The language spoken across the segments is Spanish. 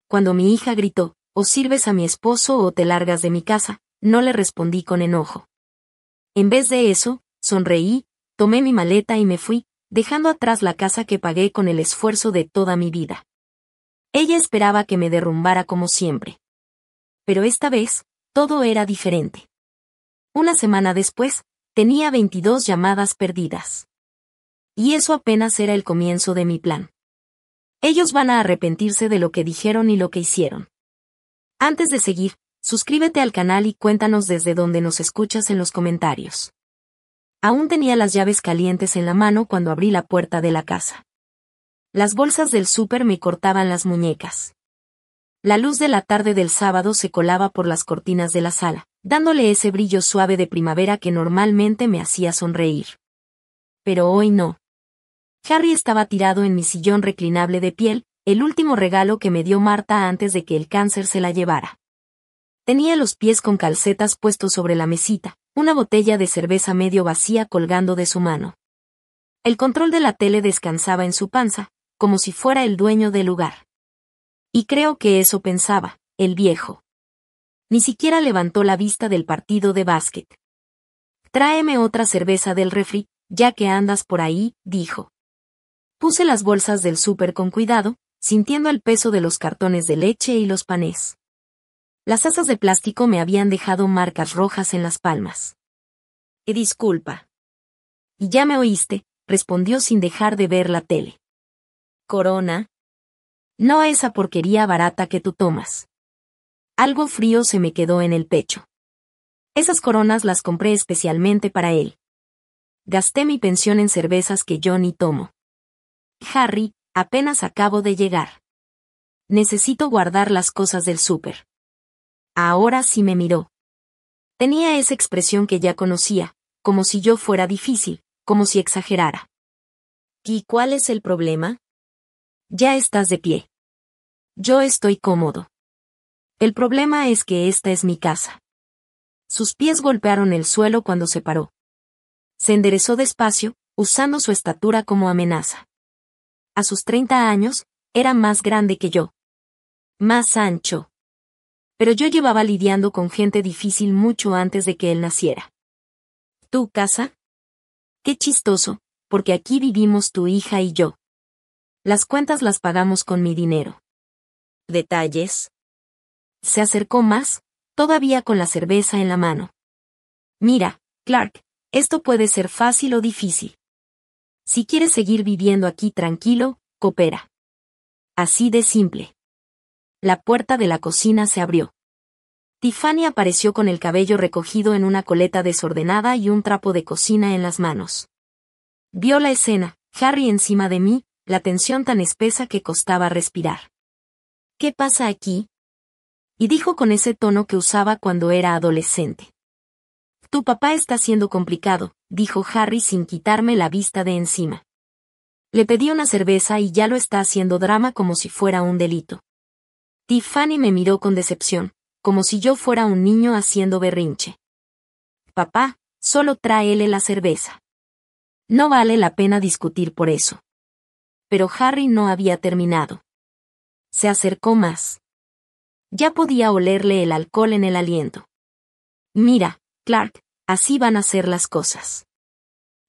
cuando mi hija gritó, o sirves a mi esposo o te largas de mi casa, no le respondí con enojo. En vez de eso, sonreí, tomé mi maleta y me fui, dejando atrás la casa que pagué con el esfuerzo de toda mi vida. Ella esperaba que me derrumbara como siempre. Pero esta vez, todo era diferente. Una semana después, tenía 22 llamadas perdidas. Y eso apenas era el comienzo de mi plan. Ellos van a arrepentirse de lo que dijeron y lo que hicieron. Antes de seguir, suscríbete al canal y cuéntanos desde dónde nos escuchas en los comentarios. Aún tenía las llaves calientes en la mano cuando abrí la puerta de la casa. Las bolsas del súper me cortaban las muñecas. La luz de la tarde del sábado se colaba por las cortinas de la sala, dándole ese brillo suave de primavera que normalmente me hacía sonreír. Pero hoy no. Harry estaba tirado en mi sillón reclinable de piel, el último regalo que me dio Marta antes de que el cáncer se la llevara. Tenía los pies con calcetas puestos sobre la mesita, una botella de cerveza medio vacía colgando de su mano. El control de la tele descansaba en su panza, como si fuera el dueño del lugar. Y creo que eso pensaba, el viejo. Ni siquiera levantó la vista del partido de básquet. Tráeme otra cerveza del refri, ya que andas por ahí, dijo. Puse las bolsas del súper con cuidado, sintiendo el peso de los cartones de leche y los panés. Las asas de plástico me habían dejado marcas rojas en las palmas. Disculpa. Y ya me oíste, respondió sin dejar de ver la tele. Corona. No esa porquería barata que tú tomas. Algo frío se me quedó en el pecho. Esas coronas las compré especialmente para él. Gasté mi pensión en cervezas que yo ni tomo. Harry, apenas acabo de llegar. Necesito guardar las cosas del súper. Ahora sí me miró. Tenía esa expresión que ya conocía, como si yo fuera difícil, como si exagerara. ¿Y cuál es el problema? Ya estás de pie. Yo estoy cómodo. El problema es que esta es mi casa. Sus pies golpearon el suelo cuando se paró. Se enderezó despacio, usando su estatura como amenaza. A sus 30 años, era más grande que yo. Más ancho. Pero yo llevaba lidiando con gente difícil mucho antes de que él naciera. ¿Tu casa? Qué chistoso, porque aquí vivimos tu hija y yo. Las cuentas las pagamos con mi dinero. ¿Detalles? Se acercó más, todavía con la cerveza en la mano. Mira, Clark, esto puede ser fácil o difícil. Si quieres seguir viviendo aquí tranquilo, coopera. Así de simple. La puerta de la cocina se abrió. Tiffany apareció con el cabello recogido en una coleta desordenada y un trapo de cocina en las manos. Vio la escena, Harry encima de mí, la tensión tan espesa que costaba respirar. ¿Qué pasa aquí? Y dijo con ese tono que usaba cuando era adolescente. Tu papá está siendo complicado, dijo Harry sin quitarme la vista de encima. Le pedí una cerveza y ya lo está haciendo drama como si fuera un delito. Tiffany me miró con decepción, como si yo fuera un niño haciendo berrinche. Papá, solo tráele la cerveza. No vale la pena discutir por eso. Pero Harry no había terminado. Se acercó más. Ya podía olerle el alcohol en el aliento. Mira, Clark, así van a ser las cosas.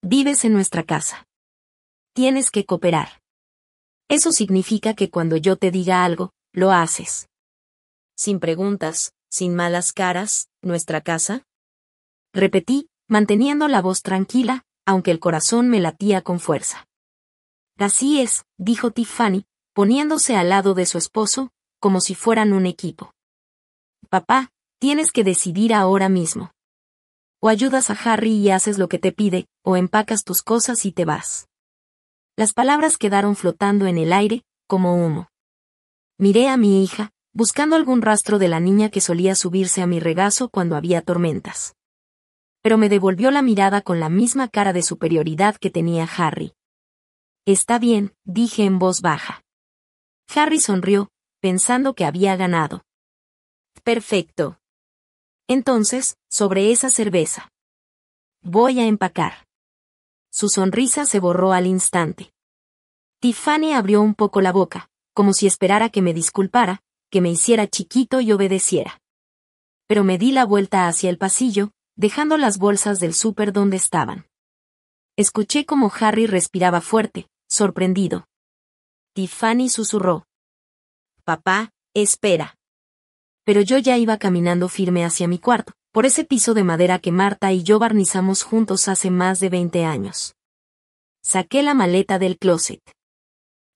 Vives en nuestra casa. Tienes que cooperar. Eso significa que cuando yo te diga algo, lo haces. Sin preguntas, sin malas caras, ¿nuestra casa? Repetí, manteniendo la voz tranquila, aunque el corazón me latía con fuerza. Así es, dijo Tiffany, poniéndose al lado de su esposo, como si fueran un equipo. Papá, tienes que decidir ahora mismo. O ayudas a Harry y haces lo que te pide, o empacas tus cosas y te vas. Las palabras quedaron flotando en el aire, como humo. Miré a mi hija, buscando algún rastro de la niña que solía subirse a mi regazo cuando había tormentas. Pero me devolvió la mirada con la misma cara de superioridad que tenía Harry. Está bien, dije en voz baja. Harry sonrió, pensando que había ganado. Perfecto. Entonces, sobre esa cerveza. Voy a empacar. Su sonrisa se borró al instante. Tiffany abrió un poco la boca, como si esperara que me disculpara, que me hiciera chiquito y obedeciera. Pero me di la vuelta hacia el pasillo, dejando las bolsas del súper donde estaban. Escuché cómo Harry respiraba fuerte, sorprendido. Tiffany susurró. Papá, espera. Pero yo ya iba caminando firme hacia mi cuarto, por ese piso de madera que Marta y yo barnizamos juntos hace más de 20 años. Saqué la maleta del closet.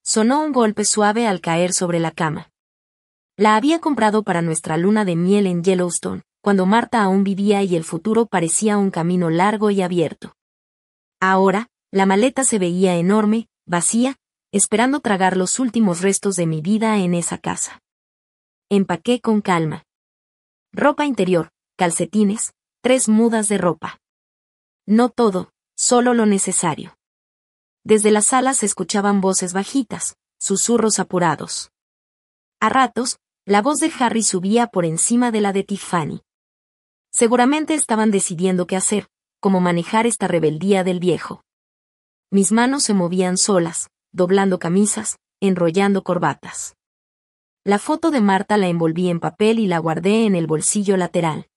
Sonó un golpe suave al caer sobre la cama. La había comprado para nuestra luna de miel en Yellowstone, cuando Marta aún vivía y el futuro parecía un camino largo y abierto. Ahora, la maleta se veía enorme, vacía, esperando tragar los últimos restos de mi vida en esa casa. Empaqué con calma. Ropa interior, calcetines, 3 mudas de ropa. No todo, solo lo necesario. Desde la sala se escuchaban voces bajitas, susurros apurados. A ratos, la voz de Harry subía por encima de la de Tiffany. Seguramente estaban decidiendo qué hacer, cómo manejar esta rebeldía del viejo. Mis manos se movían solas, doblando camisas, enrollando corbatas. La foto de Marta la envolví en papel y la guardé en el bolsillo lateral.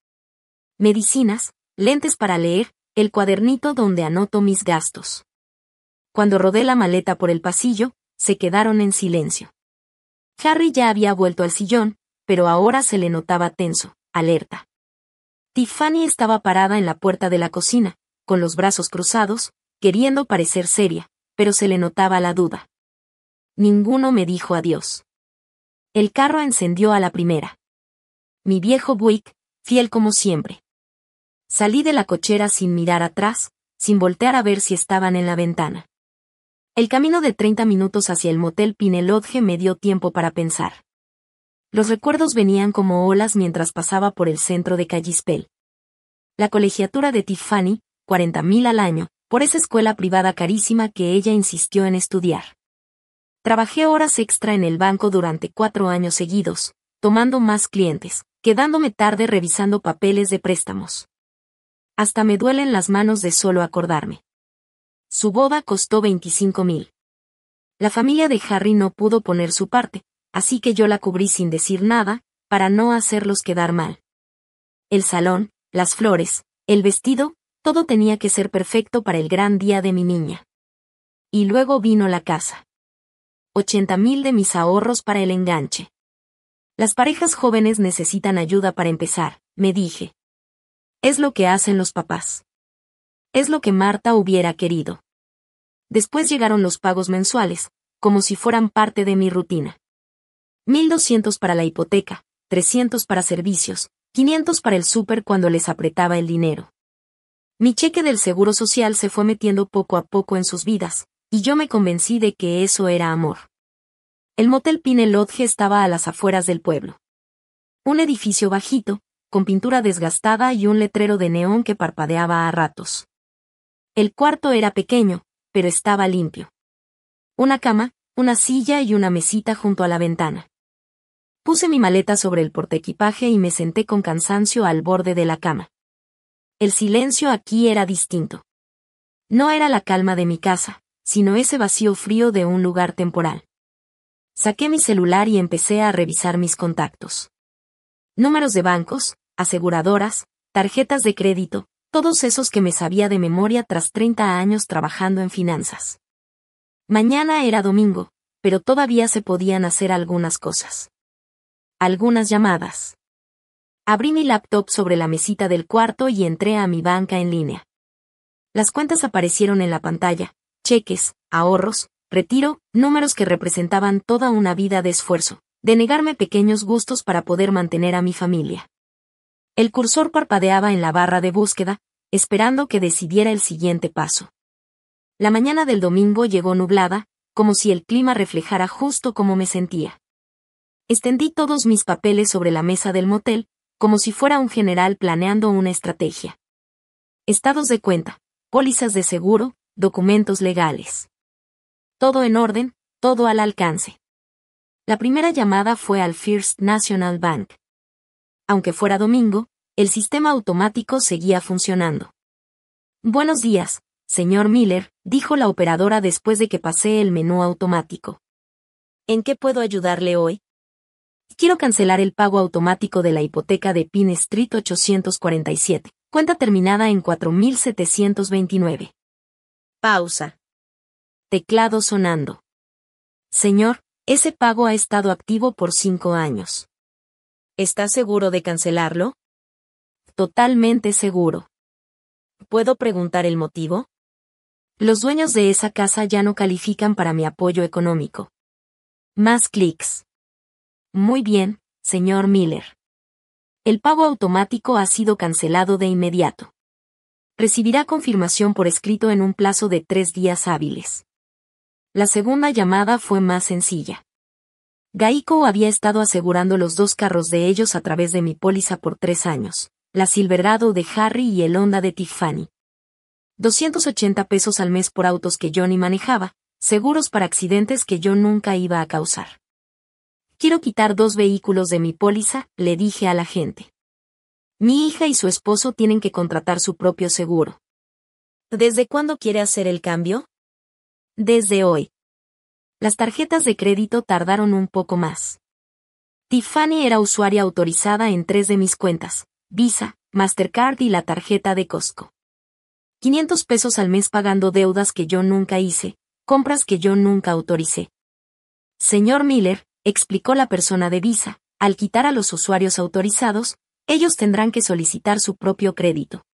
Medicinas, lentes para leer, el cuadernito donde anoto mis gastos. Cuando rodé la maleta por el pasillo, se quedaron en silencio. Harry ya había vuelto al sillón, pero ahora se le notaba tenso, alerta. Tiffany estaba parada en la puerta de la cocina, con los brazos cruzados, queriendo parecer seria, pero se le notaba la duda. Ninguno me dijo adiós. El carro encendió a la primera. Mi viejo Buick, fiel como siempre. Salí de la cochera sin mirar atrás, sin voltear a ver si estaban en la ventana. El camino de 30 minutos hacia el motel Pine Lodge me dio tiempo para pensar. Los recuerdos venían como olas mientras pasaba por el centro de Kalispell. La colegiatura de Tiffany, 40,000 al año, por esa escuela privada carísima que ella insistió en estudiar. Trabajé horas extra en el banco durante 4 años seguidos, tomando más clientes, quedándome tarde revisando papeles de préstamos. Hasta me duelen las manos de solo acordarme. Su boda costó 25,000. La familia de Harry no pudo poner su parte, así que yo la cubrí sin decir nada, para no hacerlos quedar mal. El salón, las flores, el vestido, todo tenía que ser perfecto para el gran día de mi niña. Y luego vino la casa. 80,000 de mis ahorros para el enganche. Las parejas jóvenes necesitan ayuda para empezar, me dije. Es lo que hacen los papás. Es lo que Marta hubiera querido. Después llegaron los pagos mensuales, como si fueran parte de mi rutina. 1,200 para la hipoteca, 300 para servicios, 500 para el súper cuando les apretaba el dinero. Mi cheque del Seguro Social se fue metiendo poco a poco en sus vidas, y yo me convencí de que eso era amor. El motel Pine Lodge estaba a las afueras del pueblo. Un edificio bajito, con pintura desgastada y un letrero de neón que parpadeaba a ratos. El cuarto era pequeño, pero estaba limpio. Una cama, una silla y una mesita junto a la ventana. Puse mi maleta sobre el portaequipaje y me senté con cansancio al borde de la cama. El silencio aquí era distinto. No era la calma de mi casa, sino ese vacío frío de un lugar temporal. Saqué mi celular y empecé a revisar mis contactos. Números de bancos, aseguradoras, tarjetas de crédito, todos esos que me sabía de memoria tras 30 años trabajando en finanzas. Mañana era domingo, pero todavía se podían hacer algunas cosas. Algunas llamadas. Abrí mi laptop sobre la mesita del cuarto y entré a mi banca en línea. Las cuentas aparecieron en la pantalla, cheques, ahorros, retiro, números que representaban toda una vida de esfuerzo, de negarme pequeños gustos para poder mantener a mi familia. El cursor parpadeaba en la barra de búsqueda, esperando que decidiera el siguiente paso. La mañana del domingo llegó nublada, como si el clima reflejara justo cómo me sentía. Extendí todos mis papeles sobre la mesa del motel, como si fuera un general planeando una estrategia. Estados de cuenta, pólizas de seguro, documentos legales. Todo en orden, todo al alcance. La primera llamada fue al First National Bank. Aunque fuera domingo, el sistema automático seguía funcionando. Buenos días, señor Miller, dijo la operadora después de que pasé el menú automático. ¿En qué puedo ayudarle hoy? Quiero cancelar el pago automático de la hipoteca de Pine Street 847, cuenta terminada en 4729. Pausa. Teclado sonando. Señor, ese pago ha estado activo por 5 años. ¿Está seguro de cancelarlo? Totalmente seguro. ¿Puedo preguntar el motivo? Los dueños de esa casa ya no califican para mi apoyo económico. Más clics. Muy bien, señor Miller. El pago automático ha sido cancelado de inmediato. Recibirá confirmación por escrito en un plazo de 3 días hábiles. La segunda llamada fue más sencilla. Geico había estado asegurando los 2 carros de ellos a través de mi póliza por 3 años, la Silverado de Harry y el Honda de Tiffany. $280 al mes por autos que yo ni manejaba, seguros para accidentes que yo nunca iba a causar. Quiero quitar 2 vehículos de mi póliza, le dije a la agente. Mi hija y su esposo tienen que contratar su propio seguro. ¿Desde cuándo quiere hacer el cambio? Desde hoy. Las tarjetas de crédito tardaron un poco más. Tiffany era usuaria autorizada en 3 de mis cuentas, Visa, Mastercard y la tarjeta de Costco. $500 al mes pagando deudas que yo nunca hice, compras que yo nunca autoricé. Señor Miller, explicó la persona de Visa, al quitar a los usuarios autorizados, ellos tendrán que solicitar su propio crédito.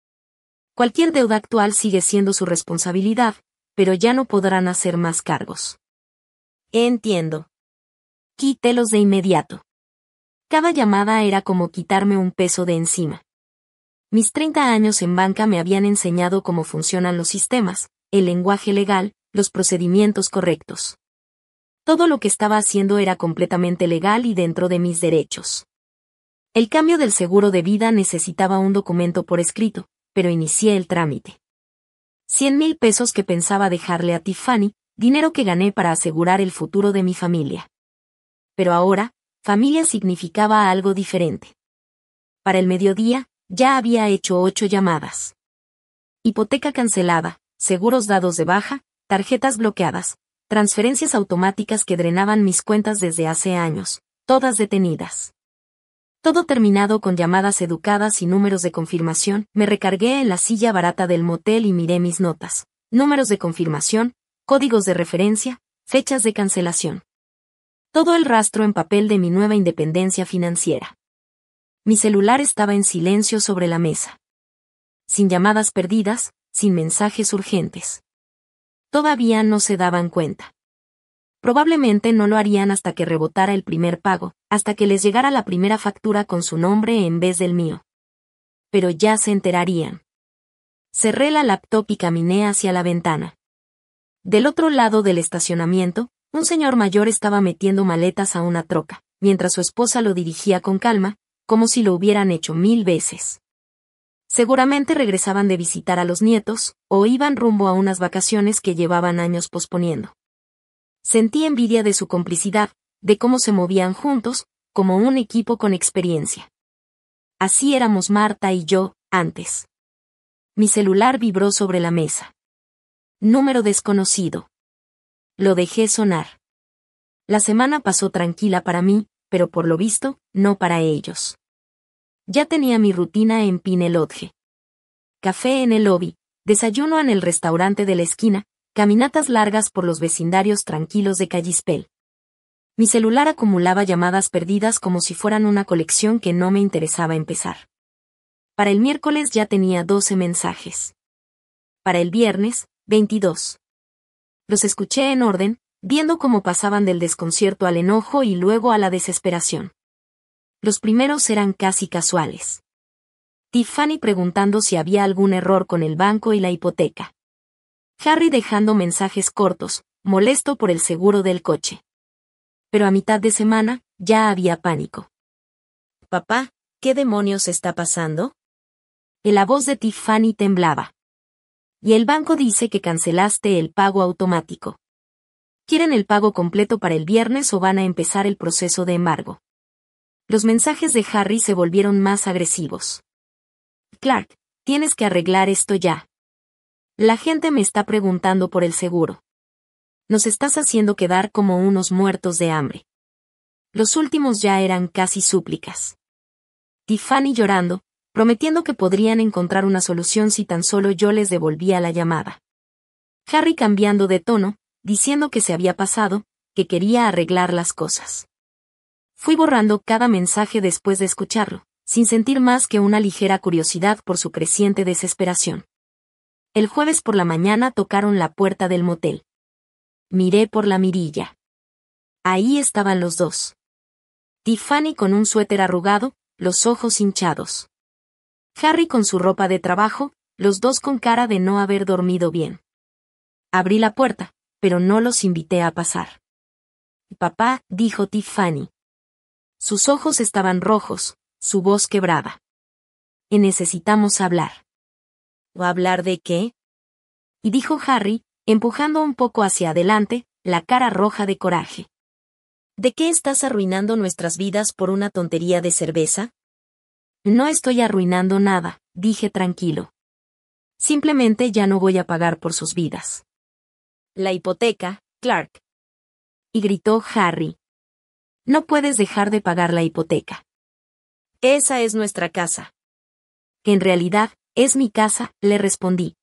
Cualquier deuda actual sigue siendo su responsabilidad, pero ya no podrán hacer más cargos. Entiendo. Quítelos de inmediato. Cada llamada era como quitarme un peso de encima. Mis 30 años en banca me habían enseñado cómo funcionan los sistemas, el lenguaje legal, los procedimientos correctos. Todo lo que estaba haciendo era completamente legal y dentro de mis derechos. El cambio del seguro de vida necesitaba un documento por escrito, pero inicié el trámite. $100,000 que pensaba dejarle a Tiffany, dinero que gané para asegurar el futuro de mi familia. Pero ahora, familia significaba algo diferente. Para el mediodía, ya había hecho 8 llamadas. Hipoteca cancelada, seguros dados de baja, tarjetas bloqueadas, transferencias automáticas que drenaban mis cuentas desde hace años, todas detenidas. Todo terminado con llamadas educadas y números de confirmación. Me recargué en la silla barata del motel y miré mis notas, números de confirmación, códigos de referencia, fechas de cancelación. Todo el rastro en papel de mi nueva independencia financiera. Mi celular estaba en silencio sobre la mesa. Sin llamadas perdidas, sin mensajes urgentes. Todavía no se daban cuenta. Probablemente no lo harían hasta que rebotara el primer pago, hasta que les llegara la primera factura con su nombre en vez del mío. Pero ya se enterarían. Cerré la laptop y caminé hacia la ventana. Del otro lado del estacionamiento, un señor mayor estaba metiendo maletas a una troca, mientras su esposa lo dirigía con calma, como si lo hubieran hecho 1000 veces. Seguramente regresaban de visitar a los nietos, o iban rumbo a unas vacaciones que llevaban años posponiendo. Sentí envidia de su complicidad, de cómo se movían juntos, como un equipo con experiencia. Así éramos Marta y yo, antes. Mi celular vibró sobre la mesa. Número desconocido. Lo dejé sonar. La semana pasó tranquila para mí, pero por lo visto, no para ellos. Ya tenía mi rutina en Pine Lodge. Café en el lobby, desayuno en el restaurante de la esquina, caminatas largas por los vecindarios tranquilos de Kalispell. Mi celular acumulaba llamadas perdidas como si fueran una colección que no me interesaba empezar. Para el miércoles ya tenía 12 mensajes. Para el viernes, 22. Los escuché en orden, viendo cómo pasaban del desconcierto al enojo y luego a la desesperación. Los primeros eran casi casuales. Tiffany preguntando si había algún error con el banco y la hipoteca. Harry dejando mensajes cortos, molesto por el seguro del coche. Pero a mitad de semana, ya había pánico. Papá, ¿qué demonios está pasando? La voz de Tiffany temblaba. Y el banco dice que cancelaste el pago automático. ¿Quieren el pago completo para el viernes o van a empezar el proceso de embargo? Los mensajes de Harry se volvieron más agresivos. Clark, tienes que arreglar esto ya. La gente me está preguntando por el seguro. Nos estás haciendo quedar como unos muertos de hambre. Los últimos ya eran casi súplicas. Tiffany llorando, prometiendo que podrían encontrar una solución si tan solo yo les devolvía la llamada. Harry cambiando de tono, diciendo que se había pasado, que quería arreglar las cosas. Fui borrando cada mensaje después de escucharlo, sin sentir más que una ligera curiosidad por su creciente desesperación. El jueves por la mañana tocaron la puerta del motel. Miré por la mirilla. Ahí estaban los dos. Tiffany con un suéter arrugado, los ojos hinchados. Harry con su ropa de trabajo, los dos con cara de no haber dormido bien. Abrí la puerta, pero no los invité a pasar. Papá, dijo Tiffany. Sus ojos estaban rojos, su voz quebrada. Necesitamos hablar. ¿O hablar de qué? Y dijo Harry, empujando un poco hacia adelante, la cara roja de coraje. ¿De qué estás arruinando nuestras vidas por una tontería de cerveza? No estoy arruinando nada, dije tranquilo. Simplemente ya no voy a pagar por sus vidas. La hipoteca, Clark. Y gritó Harry. No puedes dejar de pagar la hipoteca. Esa es nuestra casa. Que en realidad, es mi casa, le respondí.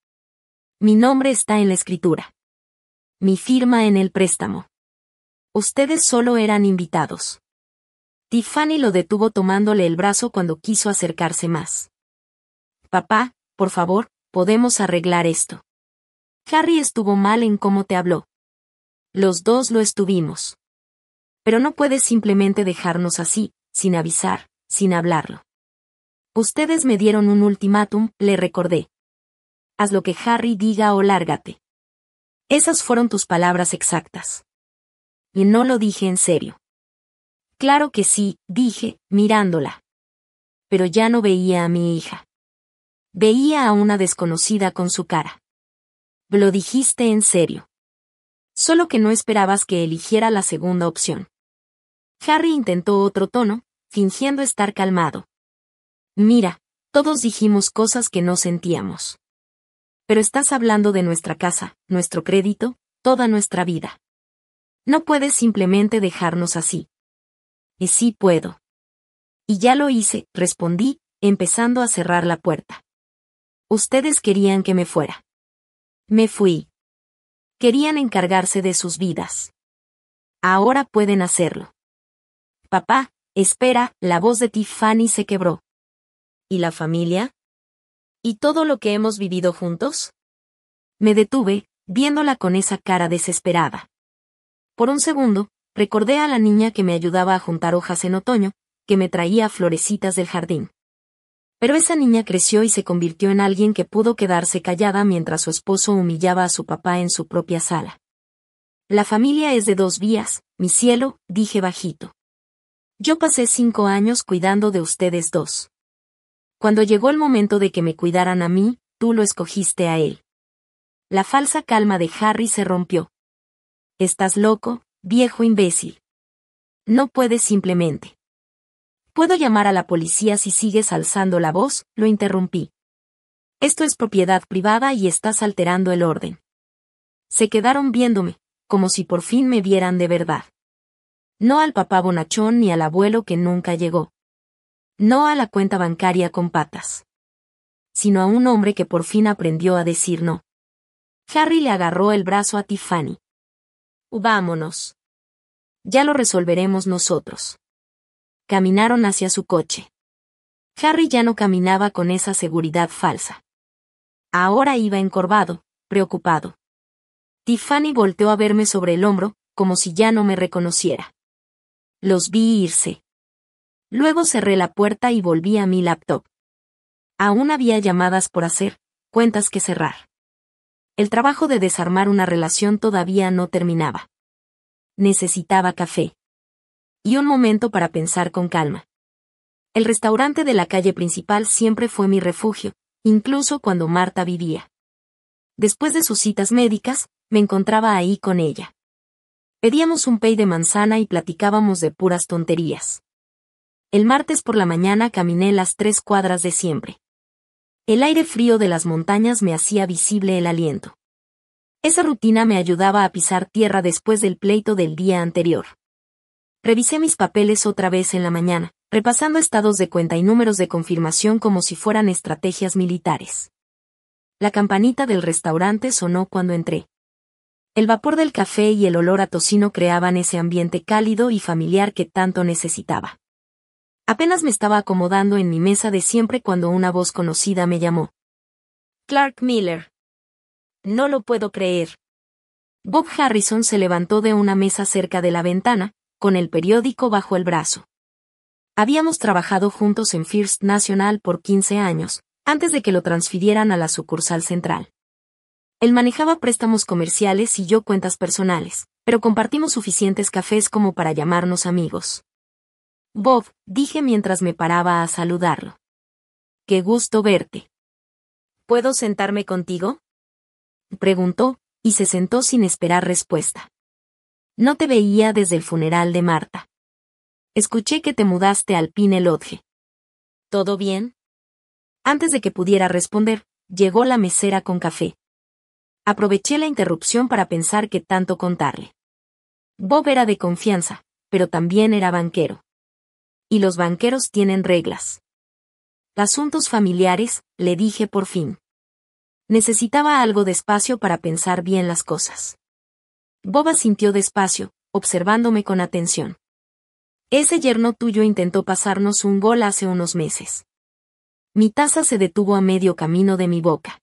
Mi nombre está en la escritura. Mi firma en el préstamo. Ustedes solo eran invitados. Tiffany lo detuvo tomándole el brazo cuando quiso acercarse más. Papá, por favor, podemos arreglar esto. Harry estuvo mal en cómo te habló. Los dos lo estuvimos. Pero no puedes simplemente dejarnos así, sin avisar, sin hablarlo. Ustedes me dieron un ultimátum, le recordé. Haz lo que Harry diga o lárgate. Esas fueron tus palabras exactas. Y no lo dije en serio. Claro que sí, dije, mirándola. Pero ya no veía a mi hija. Veía a una desconocida con su cara. Lo dijiste en serio. Solo que no esperabas que eligiera la segunda opción. Harry intentó otro tono, fingiendo estar calmado. Mira, todos dijimos cosas que no sentíamos. Pero estás hablando de nuestra casa, nuestro crédito, toda nuestra vida. No puedes simplemente dejarnos así. Y sí puedo. Y ya lo hice, respondí, empezando a cerrar la puerta. Ustedes querían que me fuera. Me fui. Querían encargarse de sus vidas. Ahora pueden hacerlo. Papá, espera, la voz de Tiffany se quebró. ¿Y la familia? ¿Y todo lo que hemos vivido juntos? Me detuve, viéndola con esa cara desesperada. Por un segundo, recordé a la niña que me ayudaba a juntar hojas en otoño, que me traía florecitas del jardín. Pero esa niña creció y se convirtió en alguien que pudo quedarse callada mientras su esposo humillaba a su papá en su propia sala. La familia es de dos vías, mi cielo, dije bajito. Yo pasé 5 años cuidando de ustedes dos. Cuando llegó el momento de que me cuidaran a mí, tú lo escogiste a él. La falsa calma de Harry se rompió. Estás loco, viejo imbécil. No puedes simplemente. Puedo llamar a la policía si sigues alzando la voz, lo interrumpí. Esto es propiedad privada y estás alterando el orden. Se quedaron viéndome, como si por fin me vieran de verdad. No al papá bonachón ni al abuelo que nunca llegó. No a la cuenta bancaria con patas. Sino a un hombre que por fin aprendió a decir no. Harry le agarró el brazo a Tiffany. Vámonos. Ya lo resolveremos nosotros. Caminaron hacia su coche. Harry ya no caminaba con esa seguridad falsa. Ahora iba encorvado, preocupado. Tiffany volteó a verme sobre el hombro, como si ya no me reconociera. Los vi irse. Luego cerré la puerta y volví a mi laptop. Aún había llamadas por hacer, cuentas que cerrar. El trabajo de desarmar una relación todavía no terminaba. Necesitaba café. Y un momento para pensar con calma. El restaurante de la calle principal siempre fue mi refugio, incluso cuando Marta vivía. Después de sus citas médicas, me encontraba ahí con ella. Pedíamos un pay de manzana y platicábamos de puras tonterías. El martes por la mañana caminé las 3 cuadras de siempre. El aire frío de las montañas me hacía visible el aliento. Esa rutina me ayudaba a pisar tierra después del pleito del día anterior. Revisé mis papeles otra vez en la mañana, repasando estados de cuenta y números de confirmación como si fueran estrategias militares. La campanita del restaurante sonó cuando entré. El vapor del café y el olor a tocino creaban ese ambiente cálido y familiar que tanto necesitaba. Apenas me estaba acomodando en mi mesa de siempre cuando una voz conocida me llamó. Clark Miller. No lo puedo creer. Bob Harrison se levantó de una mesa cerca de la ventana, con el periódico bajo el brazo. Habíamos trabajado juntos en First National por 15 años, antes de que lo transfirieran a la sucursal central. Él manejaba préstamos comerciales y yo cuentas personales, pero compartimos suficientes cafés como para llamarnos amigos. Bob, dije mientras me paraba a saludarlo. Qué gusto verte. ¿Puedo sentarme contigo? Preguntó, y se sentó sin esperar respuesta. No te veía desde el funeral de Marta. Escuché que te mudaste al Pine Lodge. ¿Todo bien? Antes de que pudiera responder, llegó la mesera con café. Aproveché la interrupción para pensar qué tanto contarle. Bob era de confianza, pero también era banquero. Y los banqueros tienen reglas. Asuntos familiares, le dije por fin. Necesitaba algo de espacio para pensar bien las cosas. Bob asintió despacio, observándome con atención. Ese yerno tuyo intentó pasarnos un gol hace unos meses. Mi taza se detuvo a medio camino de mi boca.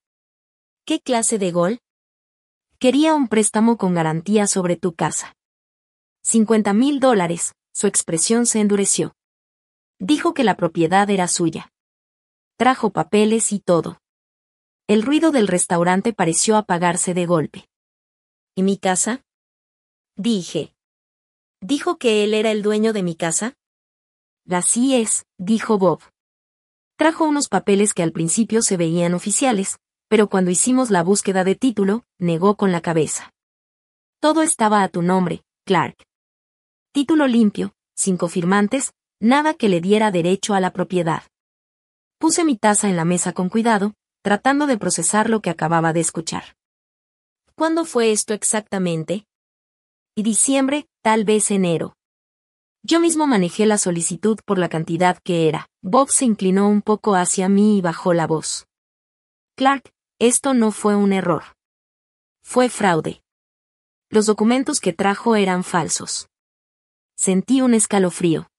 ¿Qué clase de gol? Quería un préstamo con garantía sobre tu casa. $50,000, su expresión se endureció. Dijo que la propiedad era suya. Trajo papeles y todo. El ruido del restaurante pareció apagarse de golpe. ¿Y mi casa? Dije. ¿Dijo que él era el dueño de mi casa? Así es, dijo Bob. Trajo unos papeles que al principio se veían oficiales, pero cuando hicimos la búsqueda de título, negó con la cabeza. Todo estaba a tu nombre, Clark. Título limpio, sin cofirmantes, nada que le diera derecho a la propiedad. Puse mi taza en la mesa con cuidado, tratando de procesar lo que acababa de escuchar. ¿Cuándo fue esto exactamente? Y diciembre, tal vez enero. Yo mismo manejé la solicitud por la cantidad que era. Bob se inclinó un poco hacia mí y bajó la voz. Clark, esto no fue un error. Fue fraude. Los documentos que trajo eran falsos. Sentí un escalofrío.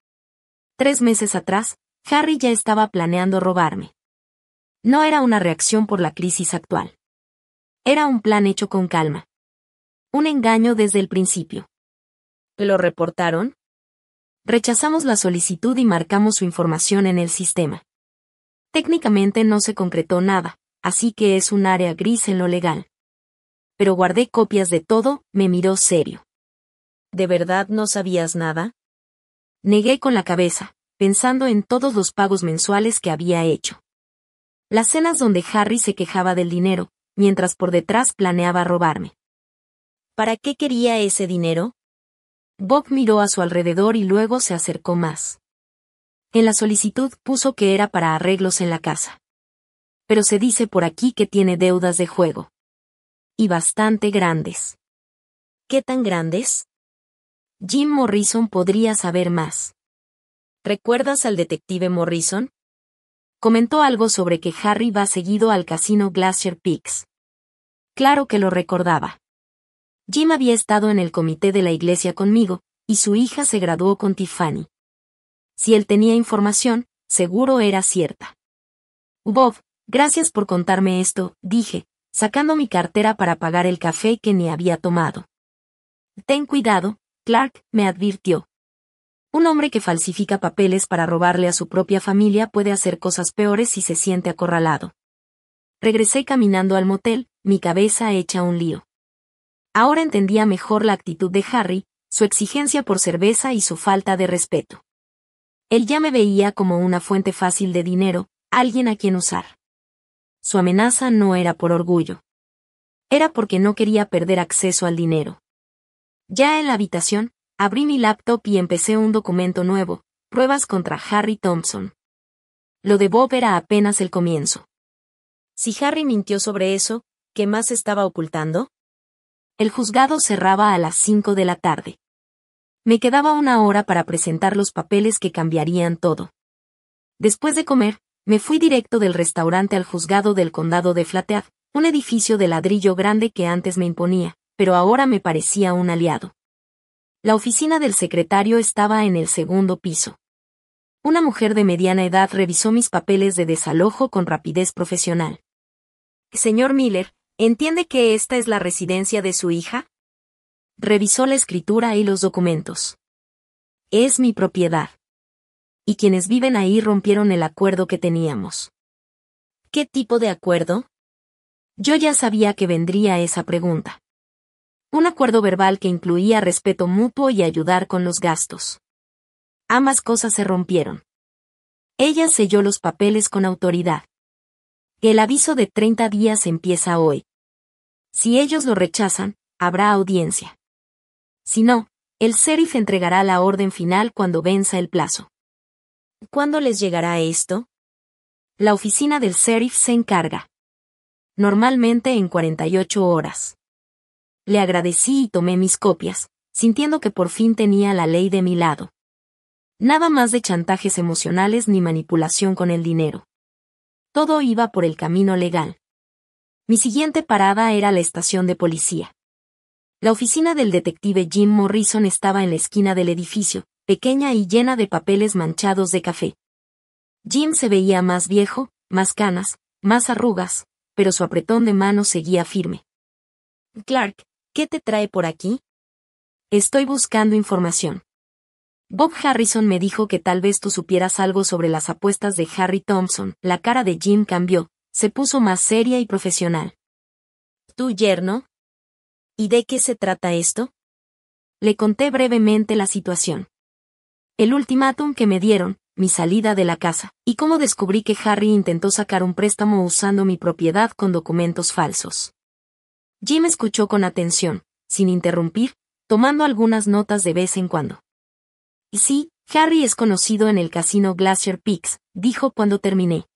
3 meses atrás, Harry ya estaba planeando robarme. No era una reacción por la crisis actual. Era un plan hecho con calma. Un engaño desde el principio. ¿Lo reportaron? Rechazamos la solicitud y marcamos su información en el sistema. Técnicamente no se concretó nada, así que es un área gris en lo legal. Pero guardé copias de todo, me miró serio. ¿De verdad no sabías nada? Negué con la cabeza, pensando en todos los pagos mensuales que había hecho. Las cenas donde Harry se quejaba del dinero, mientras por detrás planeaba robarme. ¿Para qué quería ese dinero? Bob miró a su alrededor y luego se acercó más. En la solicitud puso que era para arreglos en la casa. Pero se dice por aquí que tiene deudas de juego. Y bastante grandes. ¿Qué tan grandes? Jim Morrison podría saber más. ¿Recuerdas al detective Morrison? Comentó algo sobre que Harry va seguido al casino Glacier Peaks. Claro que lo recordaba. Jim había estado en el comité de la iglesia conmigo, y su hija se graduó con Tiffany. Si él tenía información, seguro era cierta. Bob, gracias por contarme esto, dije, sacando mi cartera para pagar el café que ni había tomado. Ten cuidado, Clark, me advirtió. Un hombre que falsifica papeles para robarle a su propia familia puede hacer cosas peores si se siente acorralado. Regresé caminando al motel, mi cabeza hecha un lío. Ahora entendía mejor la actitud de Harry, su exigencia por cerveza y su falta de respeto. Él ya me veía como una fuente fácil de dinero, alguien a quien usar. Su amenaza no era por orgullo. Era porque no quería perder acceso al dinero. Ya en la habitación, abrí mi laptop y empecé un documento nuevo, pruebas contra Harry Thompson. Lo de Bob era apenas el comienzo. Si Harry mintió sobre eso, ¿qué más estaba ocultando? El juzgado cerraba a las 5 de la tarde. Me quedaba 1 hora para presentar los papeles que cambiarían todo. Después de comer, me fui directo del restaurante al juzgado del condado de Flathead, un edificio de ladrillo grande que antes me imponía, pero ahora me parecía un aliado. La oficina del secretario estaba en el segundo piso. Una mujer de mediana edad revisó mis papeles de desalojo con rapidez profesional. Señor Miller, ¿entiende que esta es la residencia de su hija? Revisó la escritura y los documentos. Es mi propiedad. Y quienes viven ahí rompieron el acuerdo que teníamos. ¿Qué tipo de acuerdo? Yo ya sabía que vendría esa pregunta. Un acuerdo verbal que incluía respeto mutuo y ayudar con los gastos. Ambas cosas se rompieron. Ella selló los papeles con autoridad. El aviso de 30 días empieza hoy. Si ellos lo rechazan, habrá audiencia. Si no, el sheriff entregará la orden final cuando venza el plazo. ¿Cuándo les llegará esto? La oficina del sheriff se encarga. Normalmente en 48 horas. Le agradecí y tomé mis copias, sintiendo que por fin tenía la ley de mi lado. Nada más de chantajes emocionales ni manipulación con el dinero. Todo iba por el camino legal. Mi siguiente parada era la estación de policía. La oficina del detective Jim Morrison estaba en la esquina del edificio, pequeña y llena de papeles manchados de café. Jim se veía más viejo, más canas, más arrugas, pero su apretón de mano seguía firme. Clark, ¿qué te trae por aquí? Estoy buscando información. Bob Harrison me dijo que tal vez tú supieras algo sobre las apuestas de Harry Thompson. La cara de Jim cambió, se puso más seria y profesional. ¿Tu yerno? ¿Y de qué se trata esto? Le conté brevemente la situación. El ultimátum que me dieron, mi salida de la casa, y cómo descubrí que Harry intentó sacar un préstamo usando mi propiedad con documentos falsos. Jim escuchó con atención, sin interrumpir, tomando algunas notas de vez en cuando. Y sí, Harry es conocido en el casino Glacier Peaks, dijo cuando terminé.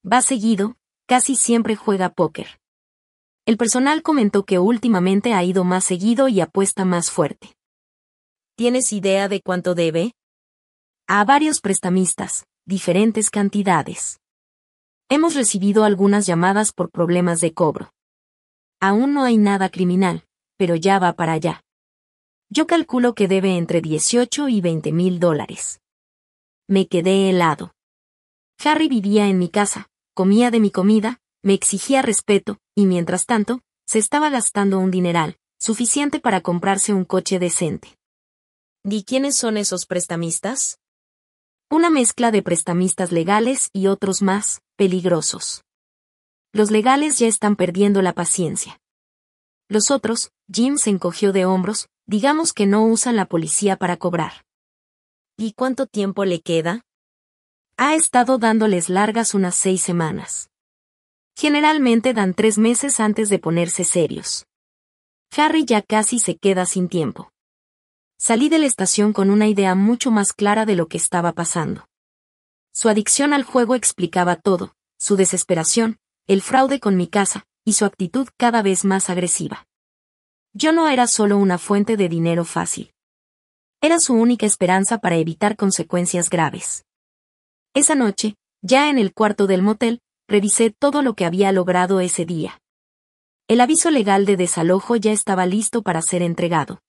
Va seguido, casi siempre juega póker. El personal comentó que últimamente ha ido más seguido y apuesta más fuerte. ¿Tienes idea de cuánto debe? A varios prestamistas, diferentes cantidades. Hemos recibido algunas llamadas por problemas de cobro. Aún no hay nada criminal, pero ya va para allá. Yo calculo que debe entre 18 y 20,000 dólares. Me quedé helado. Harry vivía en mi casa, comía de mi comida, me exigía respeto, y mientras tanto, se estaba gastando un dineral, suficiente para comprarse un coche decente. ¿Y quiénes son esos prestamistas? Una mezcla de prestamistas legales y otros más, peligrosos. Los legales ya están perdiendo la paciencia. Los otros, Jim se encogió de hombros, digamos que no usan la policía para cobrar. ¿Y cuánto tiempo le queda? Ha estado dándoles largas unas 6 semanas. Generalmente dan 3 meses antes de ponerse serios. Harry ya casi se queda sin tiempo. Salí de la estación con una idea mucho más clara de lo que estaba pasando. Su adicción al juego explicaba todo, su desesperación, el fraude con mi casa, y su actitud cada vez más agresiva. Yo no era solo una fuente de dinero fácil. Era su única esperanza para evitar consecuencias graves. Esa noche, ya en el cuarto del motel, revisé todo lo que había logrado ese día. El aviso legal de desalojo ya estaba listo para ser entregado.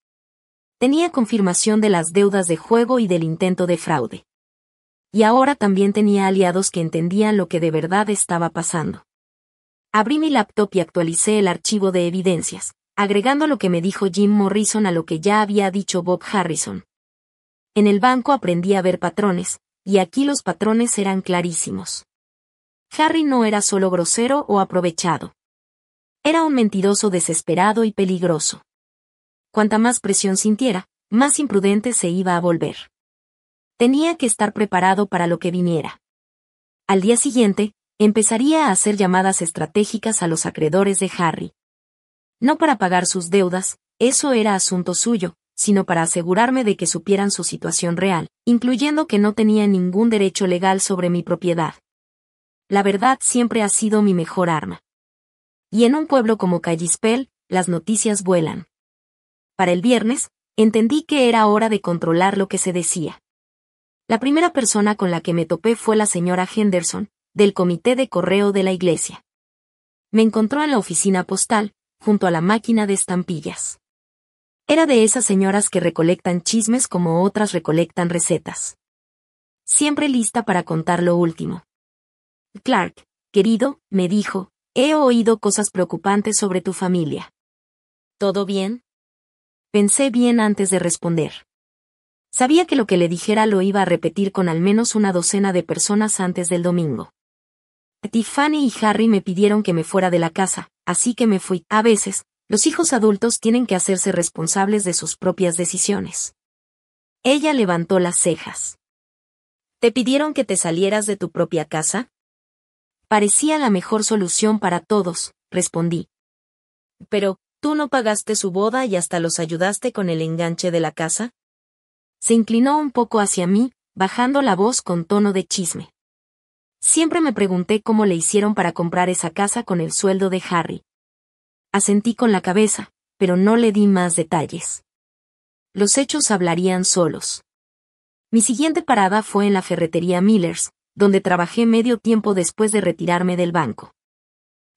Tenía confirmación de las deudas de juego y del intento de fraude. Y ahora también tenía aliados que entendían lo que de verdad estaba pasando. Abrí mi laptop y actualicé el archivo de evidencias, agregando lo que me dijo Jim Morrison a lo que ya había dicho Bob Harrison. En el banco aprendí a ver patrones, y aquí los patrones eran clarísimos. Harry no era solo grosero o aprovechado. Era un mentiroso desesperado y peligroso. Cuanta más presión sintiera, más imprudente se iba a volver. Tenía que estar preparado para lo que viniera. Al día siguiente, empezaría a hacer llamadas estratégicas a los acreedores de Harry. No para pagar sus deudas, eso era asunto suyo, sino para asegurarme de que supieran su situación real, incluyendo que no tenía ningún derecho legal sobre mi propiedad. La verdad siempre ha sido mi mejor arma. Y en un pueblo como Kalispell, las noticias vuelan. Para el viernes, Entendí que era hora de controlar lo que se decía. La primera persona con la que me topé fue la señora Henderson, del comité de correo de la iglesia. Me encontró en la oficina postal, junto a la máquina de estampillas. Era de esas señoras que recolectan chismes como otras recolectan recetas. Siempre lista para contar lo último. Clark, querido, me dijo, he oído cosas preocupantes sobre tu familia. ¿Todo bien? Pensé bien antes de responder. Sabía que lo que le dijera lo iba a repetir con al menos una docena de personas antes del domingo. Tiffany y Harry me pidieron que me fuera de la casa, así que me fui. A veces, los hijos adultos tienen que hacerse responsables de sus propias decisiones. Ella levantó las cejas. ¿Te pidieron que te salieras de tu propia casa? Parecía la mejor solución para todos, respondí. Pero, ¿tú no pagaste su boda y hasta los ayudaste con el enganche de la casa? Se inclinó un poco hacia mí, bajando la voz con tono de chisme. Siempre me pregunté cómo le hicieron para comprar esa casa con el sueldo de Harry. Asentí con la cabeza, pero no le di más detalles. Los hechos hablarían solos. Mi siguiente parada fue en la ferretería Miller's, donde trabajé medio tiempo después de retirarme del banco.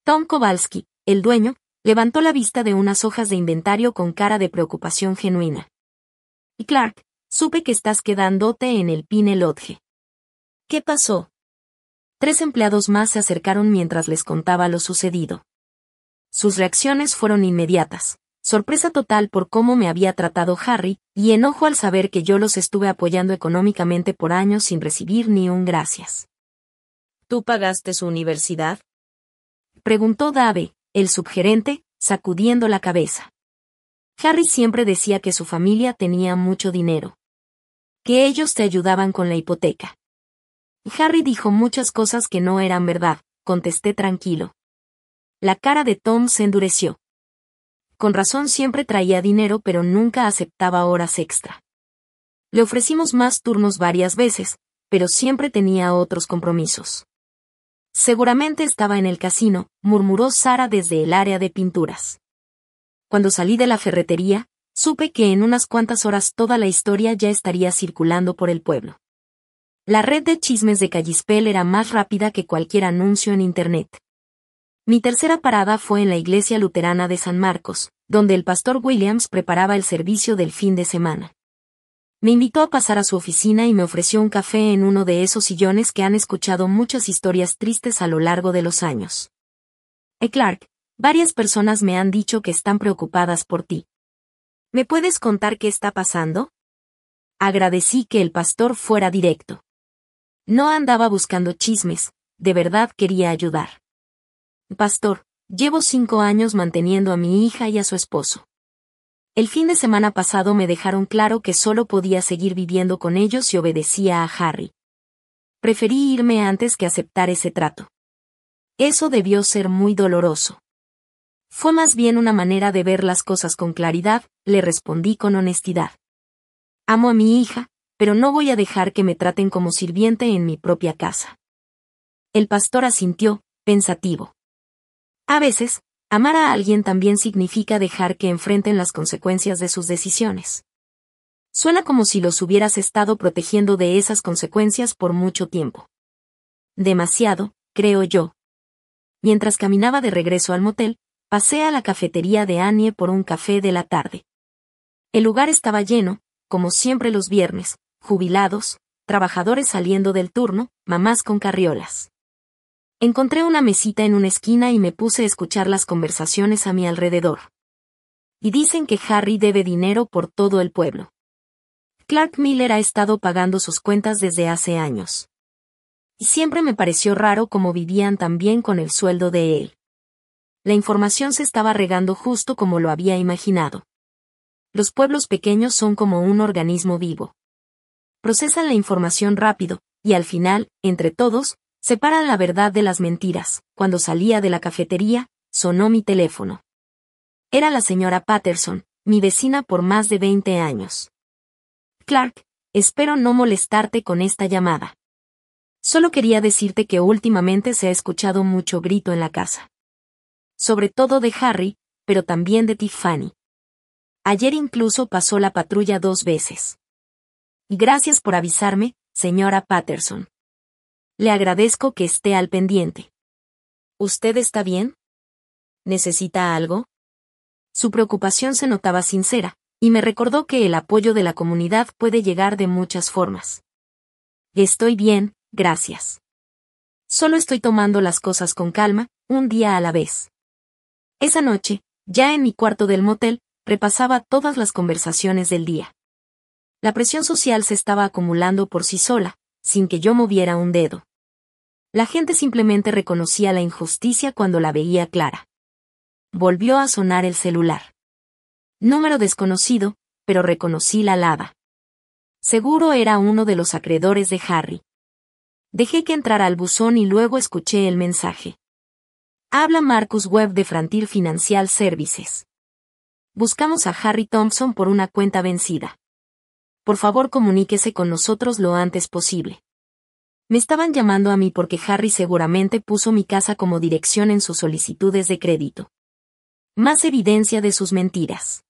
Tom Kowalski, el dueño, levantó la vista de unas hojas de inventario con cara de preocupación genuina. Y Clark, supe que estás quedándote en el Pine Lodge. ¿Qué pasó? 3 empleados más se acercaron mientras les contaba lo sucedido. Sus reacciones fueron inmediatas, sorpresa total por cómo me había tratado Harry, y enojo al saber que yo los estuve apoyando económicamente por años sin recibir ni un gracias. ¿Tú pagaste su universidad? Preguntó Dave, el subgerente, sacudiendo la cabeza. Harry siempre decía que su familia tenía mucho dinero. Que ellos te ayudaban con la hipoteca. Harry dijo muchas cosas que no eran verdad, contesté tranquilo. La cara de Tom se endureció. Con razón siempre traía dinero pero nunca aceptaba horas extra. Le ofrecimos más turnos varias veces, pero siempre tenía otros compromisos. Seguramente estaba en el casino, murmuró Sara desde el área de pinturas. Cuando salí de la ferretería, supe que en unas cuantas horas toda la historia ya estaría circulando por el pueblo. La red de chismes de Kalispell era más rápida que cualquier anuncio en Internet. Mi tercera parada fue en la iglesia luterana de San Marcos, donde el pastor Williams preparaba el servicio del fin de semana. Me invitó a pasar a su oficina y me ofreció un café en uno de esos sillones que han escuchado muchas historias tristes a lo largo de los años. Clark, varias personas me han dicho que están preocupadas por ti. ¿Me puedes contar qué está pasando? Agradecí que el pastor fuera directo. No andaba buscando chismes, de verdad quería ayudar. Pastor, llevo 5 años manteniendo a mi hija y a su esposo. El fin de semana pasado me dejaron claro que solo podía seguir viviendo con ellos si obedecía a Harry. Preferí irme antes que aceptar ese trato. Eso debió ser muy doloroso. Fue más bien una manera de ver las cosas con claridad, le respondí con honestidad. Amo a mi hija, pero no voy a dejar que me traten como sirviente en mi propia casa. El pastor asintió, pensativo. A veces, amar a alguien también significa dejar que enfrenten las consecuencias de sus decisiones. Suena como si los hubieras estado protegiendo de esas consecuencias por mucho tiempo. Demasiado, creo yo. Mientras caminaba de regreso al motel, pasé a la cafetería de Annie por un café de la tarde. El lugar estaba lleno, como siempre los viernes, jubilados, trabajadores saliendo del turno, mamás con carriolas. Encontré una mesita en una esquina y me puse a escuchar las conversaciones a mi alrededor. Y dicen que Harry debe dinero por todo el pueblo. Clark Miller ha estado pagando sus cuentas desde hace años. Y siempre me pareció raro cómo vivían tan bien con el sueldo de él. La información se estaba regando justo como lo había imaginado. Los pueblos pequeños son como un organismo vivo. Procesan la información rápido, y al final, entre todos, separan la verdad de las mentiras. Cuando salía de la cafetería, sonó mi teléfono. Era la señora Patterson, mi vecina por más de 20 años. Clark, espero no molestarte con esta llamada. Solo quería decirte que últimamente se ha escuchado mucho grito en la casa. Sobre todo de Harry, pero también de Tiffany. Ayer incluso pasó la patrulla 2 veces. Gracias por avisarme, señora Patterson. Le agradezco que esté al pendiente. ¿Usted está bien? ¿Necesita algo? Su preocupación se notaba sincera, y me recordó que el apoyo de la comunidad puede llegar de muchas formas. Estoy bien, gracias. Solo estoy tomando las cosas con calma, un día a la vez. Esa noche, ya en mi cuarto del motel, repasaba todas las conversaciones del día. La presión social se estaba acumulando por sí sola, sin que yo moviera un dedo. La gente simplemente reconocía la injusticia cuando la veía clara. Volvió a sonar el celular. Número desconocido, pero reconocí la alada. Seguro era uno de los acreedores de Harry. Dejé que entrara al buzón y luego escuché el mensaje. Habla Marcus Webb de Frontier Financial Services. Buscamos a Harry Thompson por una cuenta vencida. Por favor, comuníquese con nosotros lo antes posible. Me estaban llamando a mí porque Harry seguramente puso mi casa como dirección en sus solicitudes de crédito. Más evidencia de sus mentiras.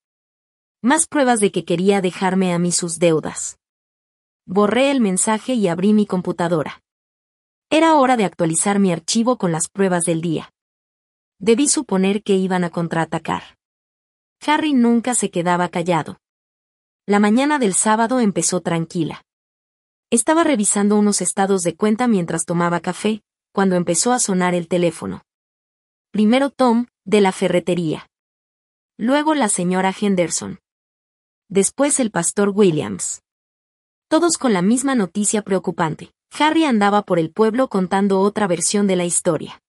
Más pruebas de que quería dejarme a mí sus deudas. Borré el mensaje y abrí mi computadora. Era hora de actualizar mi archivo con las pruebas del día. Debí suponer que iban a contraatacar. Harry nunca se quedaba callado. La mañana del sábado empezó tranquila. Estaba revisando unos estados de cuenta mientras tomaba café, cuando empezó a sonar el teléfono. Primero Tom, de la ferretería. Luego la señora Henderson. Después el pastor Williams. Todos con la misma noticia preocupante. Harry andaba por el pueblo contando otra versión de la historia.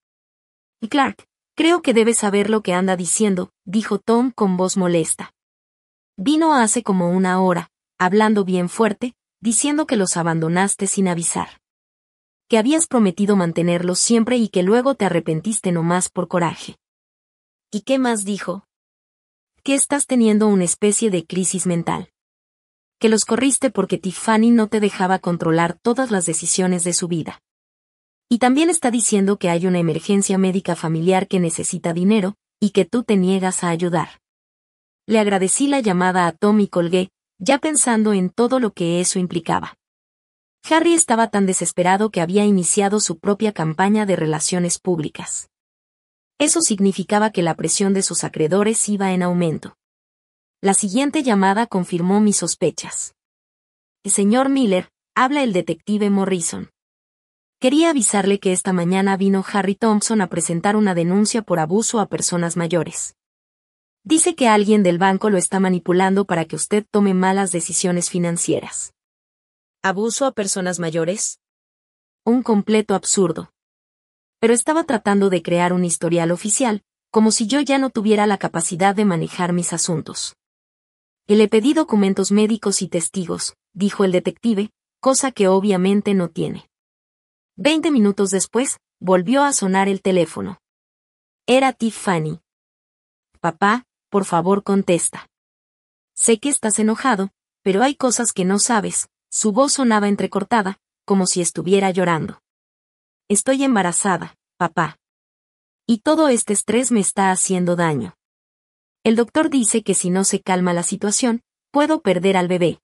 Clark, creo que debes saber lo que anda diciendo, dijo Tom con voz molesta. Vino hace como una hora, hablando bien fuerte, diciendo que los abandonaste sin avisar. Que habías prometido mantenerlos siempre y que luego te arrepentiste nomás por coraje. ¿Y qué más dijo? Que estás teniendo una especie de crisis mental. Que los corriste porque Tiffany no te dejaba controlar todas las decisiones de su vida. Y también está diciendo que hay una emergencia médica familiar que necesita dinero, y que tú te niegas a ayudar. Le agradecí la llamada a Tom y colgué, ya pensando en todo lo que eso implicaba. Harry estaba tan desesperado que había iniciado su propia campaña de relaciones públicas. Eso significaba que la presión de sus acreedores iba en aumento. La siguiente llamada confirmó mis sospechas. Señor Miller, habla el detective Morrison. Quería avisarle que esta mañana vino Harry Thompson a presentar una denuncia por abuso a personas mayores. Dice que alguien del banco lo está manipulando para que usted tome malas decisiones financieras. ¿Abuso a personas mayores? Un completo absurdo. Pero estaba tratando de crear un historial oficial, como si yo ya no tuviera la capacidad de manejar mis asuntos. Le pedí documentos médicos y testigos, dijo el detective, cosa que obviamente no tiene. 20 minutos después, volvió a sonar el teléfono. Era Tiffany. Papá, por favor contesta. Sé que estás enojado, pero hay cosas que no sabes. Su voz sonaba entrecortada, como si estuviera llorando. Estoy embarazada, papá. Y todo este estrés me está haciendo daño. El doctor dice que si no se calma la situación, puedo perder al bebé.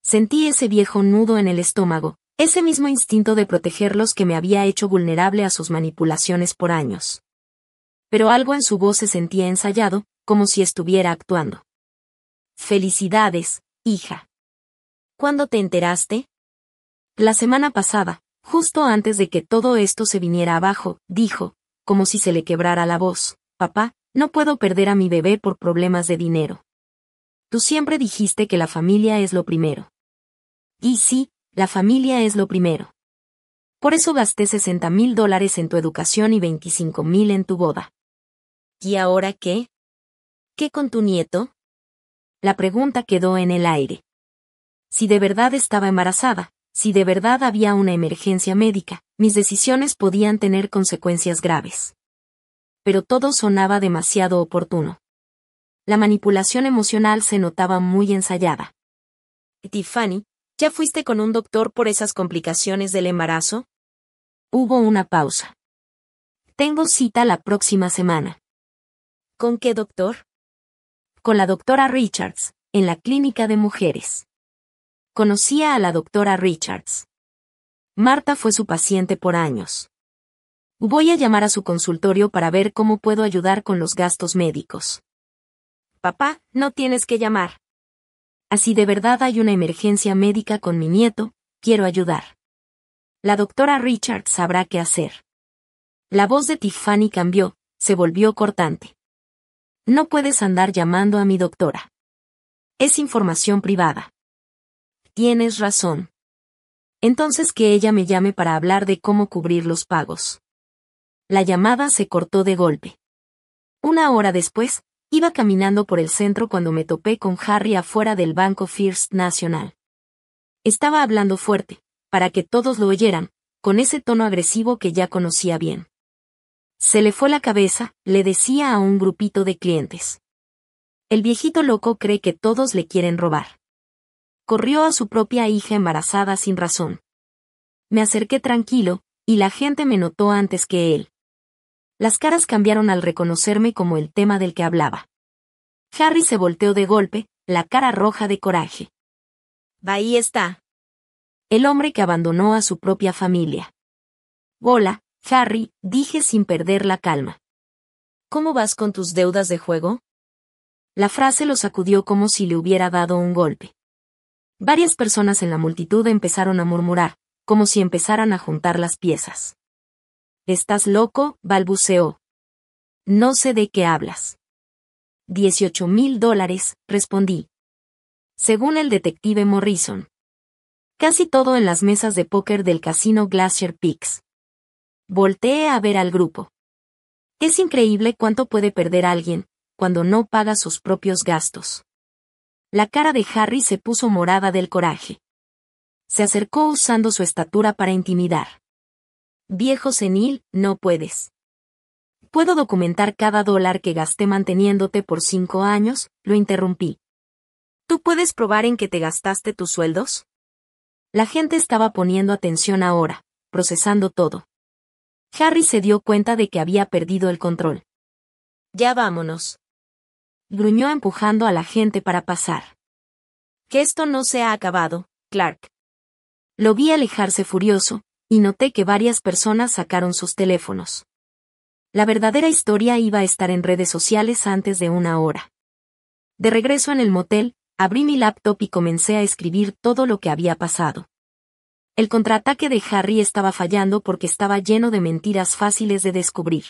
Sentí ese viejo nudo en el estómago, ese mismo instinto de protegerlos que me había hecho vulnerable a sus manipulaciones por años. Pero algo en su voz se sentía ensayado, como si estuviera actuando. Felicidades, hija. ¿Cuándo te enteraste? La semana pasada, justo antes de que todo esto se viniera abajo, dijo, como si se le quebrara la voz. Papá, no puedo perder a mi bebé por problemas de dinero. Tú siempre dijiste que la familia es lo primero. Y sí, la familia es lo primero. Por eso gasté $60,000 en tu educación y $25,000 en tu boda. ¿Y ahora qué? ¿Qué con tu nieto? La pregunta quedó en el aire. Si de verdad estaba embarazada, si de verdad había una emergencia médica, mis decisiones podían tener consecuencias graves. Pero todo sonaba demasiado oportuno. La manipulación emocional se notaba muy ensayada. Tiffany, ¿ya fuiste con un doctor por esas complicaciones del embarazo? Hubo una pausa. Tengo cita la próxima semana. ¿Con qué doctor? Con la doctora Richards, en la clínica de mujeres. Conocía a la doctora Richards. Marta fue su paciente por años. Voy a llamar a su consultorio para ver cómo puedo ayudar con los gastos médicos. Papá, no tienes que llamar. Así de verdad hay una emergencia médica con mi nieto, quiero ayudar. La doctora Richards sabrá qué hacer. La voz de Tiffany cambió, se volvió cortante. No puedes andar llamando a mi doctora. Es información privada. Tienes razón. Entonces que ella me llame para hablar de cómo cubrir los pagos. La llamada se cortó de golpe. Una hora después, iba caminando por el centro cuando me topé con Harry afuera del banco First National. Estaba hablando fuerte, para que todos lo oyeran, con ese tono agresivo que ya conocía bien. Se le fue la cabeza, le decía a un grupito de clientes. El viejito loco cree que todos le quieren robar. Corrió a su propia hija embarazada sin razón. Me acerqué tranquilo, y la gente me notó antes que él. Las caras cambiaron al reconocerme como el tema del que hablaba. Harry se volteó de golpe, la cara roja de coraje. Ahí está. El hombre que abandonó a su propia familia. Hola, Harry, dije sin perder la calma. ¿Cómo vas con tus deudas de juego? La frase lo sacudió como si le hubiera dado un golpe. Varias personas en la multitud empezaron a murmurar, como si empezaran a juntar las piezas. ¿Estás loco?, balbuceó. No sé de qué hablas. $18,000, respondí. Según el detective Morrison. Casi todo en las mesas de póker del casino Glacier Peaks. Volteé a ver al grupo. Es increíble cuánto puede perder alguien, cuando no paga sus propios gastos. La cara de Harry se puso morada del coraje. Se acercó usando su estatura para intimidar. Viejo senil, no puedes. Puedo documentar cada dólar que gasté manteniéndote por 5 años, lo interrumpí. ¿Tú puedes probar en que te gastaste tus sueldos? La gente estaba poniendo atención ahora, procesando todo. Harry se dio cuenta de que había perdido el control. Ya vámonos. Gruñó empujando a la gente para pasar. Que esto no se ha acabado, Clark. Lo vi alejarse furioso, y noté que varias personas sacaron sus teléfonos. La verdadera historia iba a estar en redes sociales antes de una hora. De regreso en el motel, abrí mi laptop y comencé a escribir todo lo que había pasado. El contraataque de Harry estaba fallando porque estaba lleno de mentiras fáciles de descubrir.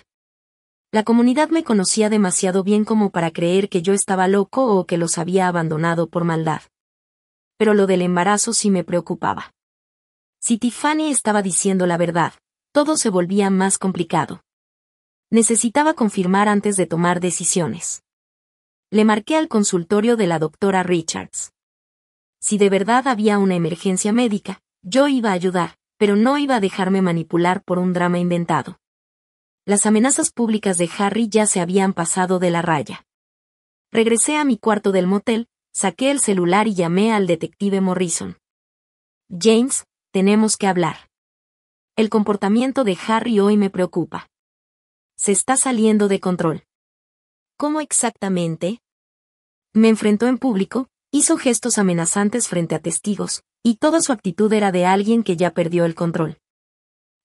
La comunidad me conocía demasiado bien como para creer que yo estaba loco o que los había abandonado por maldad. Pero lo del embarazo sí me preocupaba. Si Tiffany estaba diciendo la verdad, todo se volvía más complicado. Necesitaba confirmar antes de tomar decisiones. Le marqué al consultorio de la doctora Richards. Si de verdad había una emergencia médica, yo iba a ayudar, pero no iba a dejarme manipular por un drama inventado. Las amenazas públicas de Harry ya se habían pasado de la raya. Regresé a mi cuarto del motel, saqué el celular y llamé al detective Morrison. James, tenemos que hablar. El comportamiento de Harry hoy me preocupa. Se está saliendo de control. ¿Cómo exactamente? Me enfrentó en público, hizo gestos amenazantes frente a testigos, y toda su actitud era de alguien que ya perdió el control.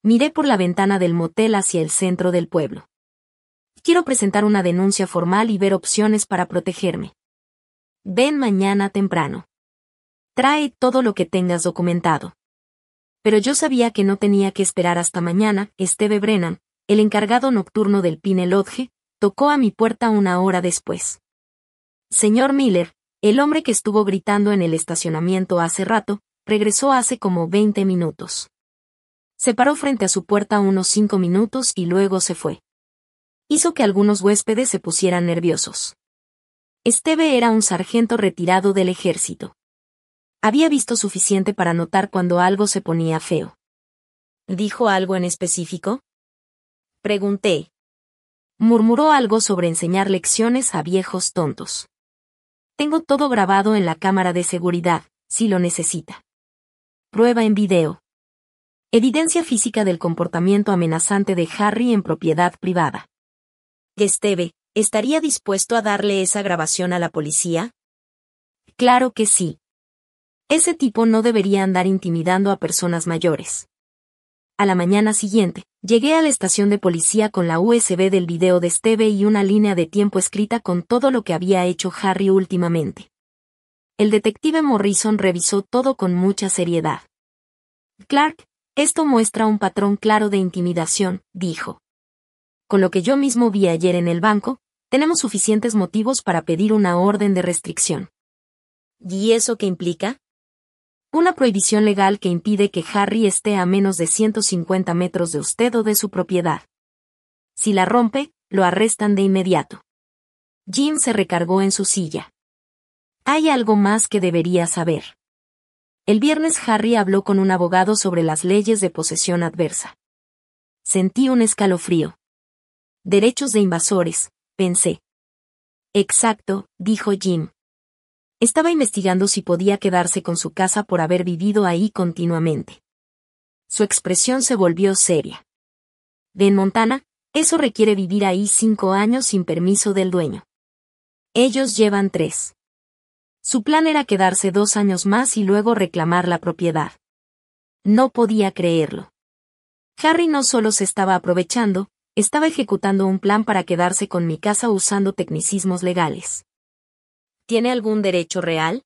Miré por la ventana del motel hacia el centro del pueblo. Quiero presentar una denuncia formal y ver opciones para protegerme. Ven mañana temprano. Trae todo lo que tengas documentado. Pero yo sabía que no tenía que esperar hasta mañana. Steve Brennan, el encargado nocturno del Pine Lodge, tocó a mi puerta una hora después. Señor Miller, el hombre que estuvo gritando en el estacionamiento hace rato, regresó hace como 20 minutos. Se paró frente a su puerta unos 5 minutos y luego se fue. Hizo que algunos huéspedes se pusieran nerviosos. Steve era un sargento retirado del ejército. Había visto suficiente para notar cuando algo se ponía feo. ¿Dijo algo en específico? Pregunté. Murmuró algo sobre enseñar lecciones a viejos tontos. Tengo todo grabado en la cámara de seguridad, si lo necesita. Prueba en video. Evidencia física del comportamiento amenazante de Harry en propiedad privada. Steve, ¿Estaría dispuesto a darle esa grabación a la policía? Claro que sí. Ese tipo no debería andar intimidando a personas mayores. A la mañana siguiente, llegué a la estación de policía con la USB del video de Steve y una línea de tiempo escrita con todo lo que había hecho Harry últimamente. El detective Morrison revisó todo con mucha seriedad. Clark, esto muestra un patrón claro de intimidación, dijo. Con lo que yo mismo vi ayer en el banco, tenemos suficientes motivos para pedir una orden de restricción. ¿Y eso qué implica? Una prohibición legal que impide que Harry esté a menos de 150 metros de usted o de su propiedad. Si la rompe, lo arrestan de inmediato. Jim se recargó en su silla. Hay algo más que debería saber. El viernes Harry habló con un abogado sobre las leyes de posesión adversa. Sentí un escalofrío. Derechos de invasores, pensé. Exacto, dijo Jim. Estaba investigando si podía quedarse con su casa por haber vivido ahí continuamente. Su expresión se volvió seria. En Montana, eso requiere vivir ahí 5 años sin permiso del dueño. Ellos llevan 3. Su plan era quedarse 2 años más y luego reclamar la propiedad. No podía creerlo. Harry no solo se estaba aprovechando, estaba ejecutando un plan para quedarse con mi casa usando tecnicismos legales. ¿Tiene algún derecho real?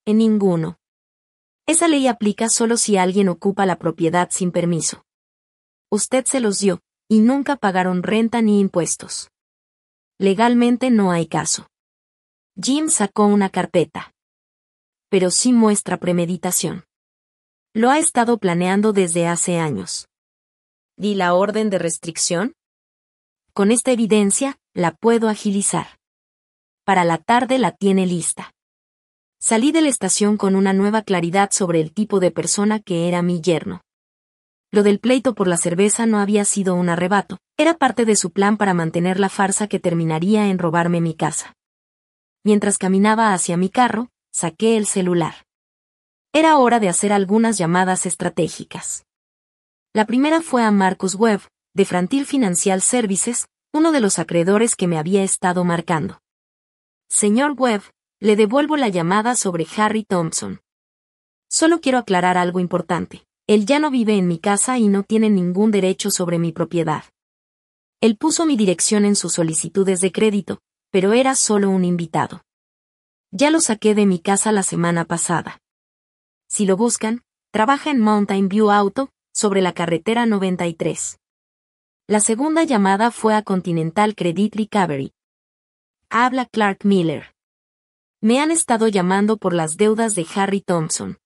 En ninguno. Esa ley aplica solo si alguien ocupa la propiedad sin permiso. Usted se los dio, y nunca pagaron renta ni impuestos. Legalmente no hay caso. Jim sacó una carpeta. Pero sí muestra premeditación. Lo ha estado planeando desde hace años. ¿Y la orden de restricción? Con esta evidencia, la puedo agilizar. Para la tarde la tiene lista. Salí de la estación con una nueva claridad sobre el tipo de persona que era mi yerno. Lo del pleito por la cerveza no había sido un arrebato, era parte de su plan para mantener la farsa que terminaría en robarme mi casa. Mientras caminaba hacia mi carro, saqué el celular. Era hora de hacer algunas llamadas estratégicas. La primera fue a Marcus Webb, de Frontier Financial Services, uno de los acreedores que me había estado marcando. Señor Webb, le devuelvo la llamada sobre Harry Thompson. Solo quiero aclarar algo importante. Él ya no vive en mi casa y no tiene ningún derecho sobre mi propiedad. Él puso mi dirección en sus solicitudes de crédito, pero era solo un invitado. Ya lo saqué de mi casa la semana pasada. Si lo buscan, trabaja en Mountain View Auto, sobre la carretera 93. La segunda llamada fue a Continental Credit Recovery. Habla Clark Miller. Me han estado llamando por las deudas de Harry Thompson.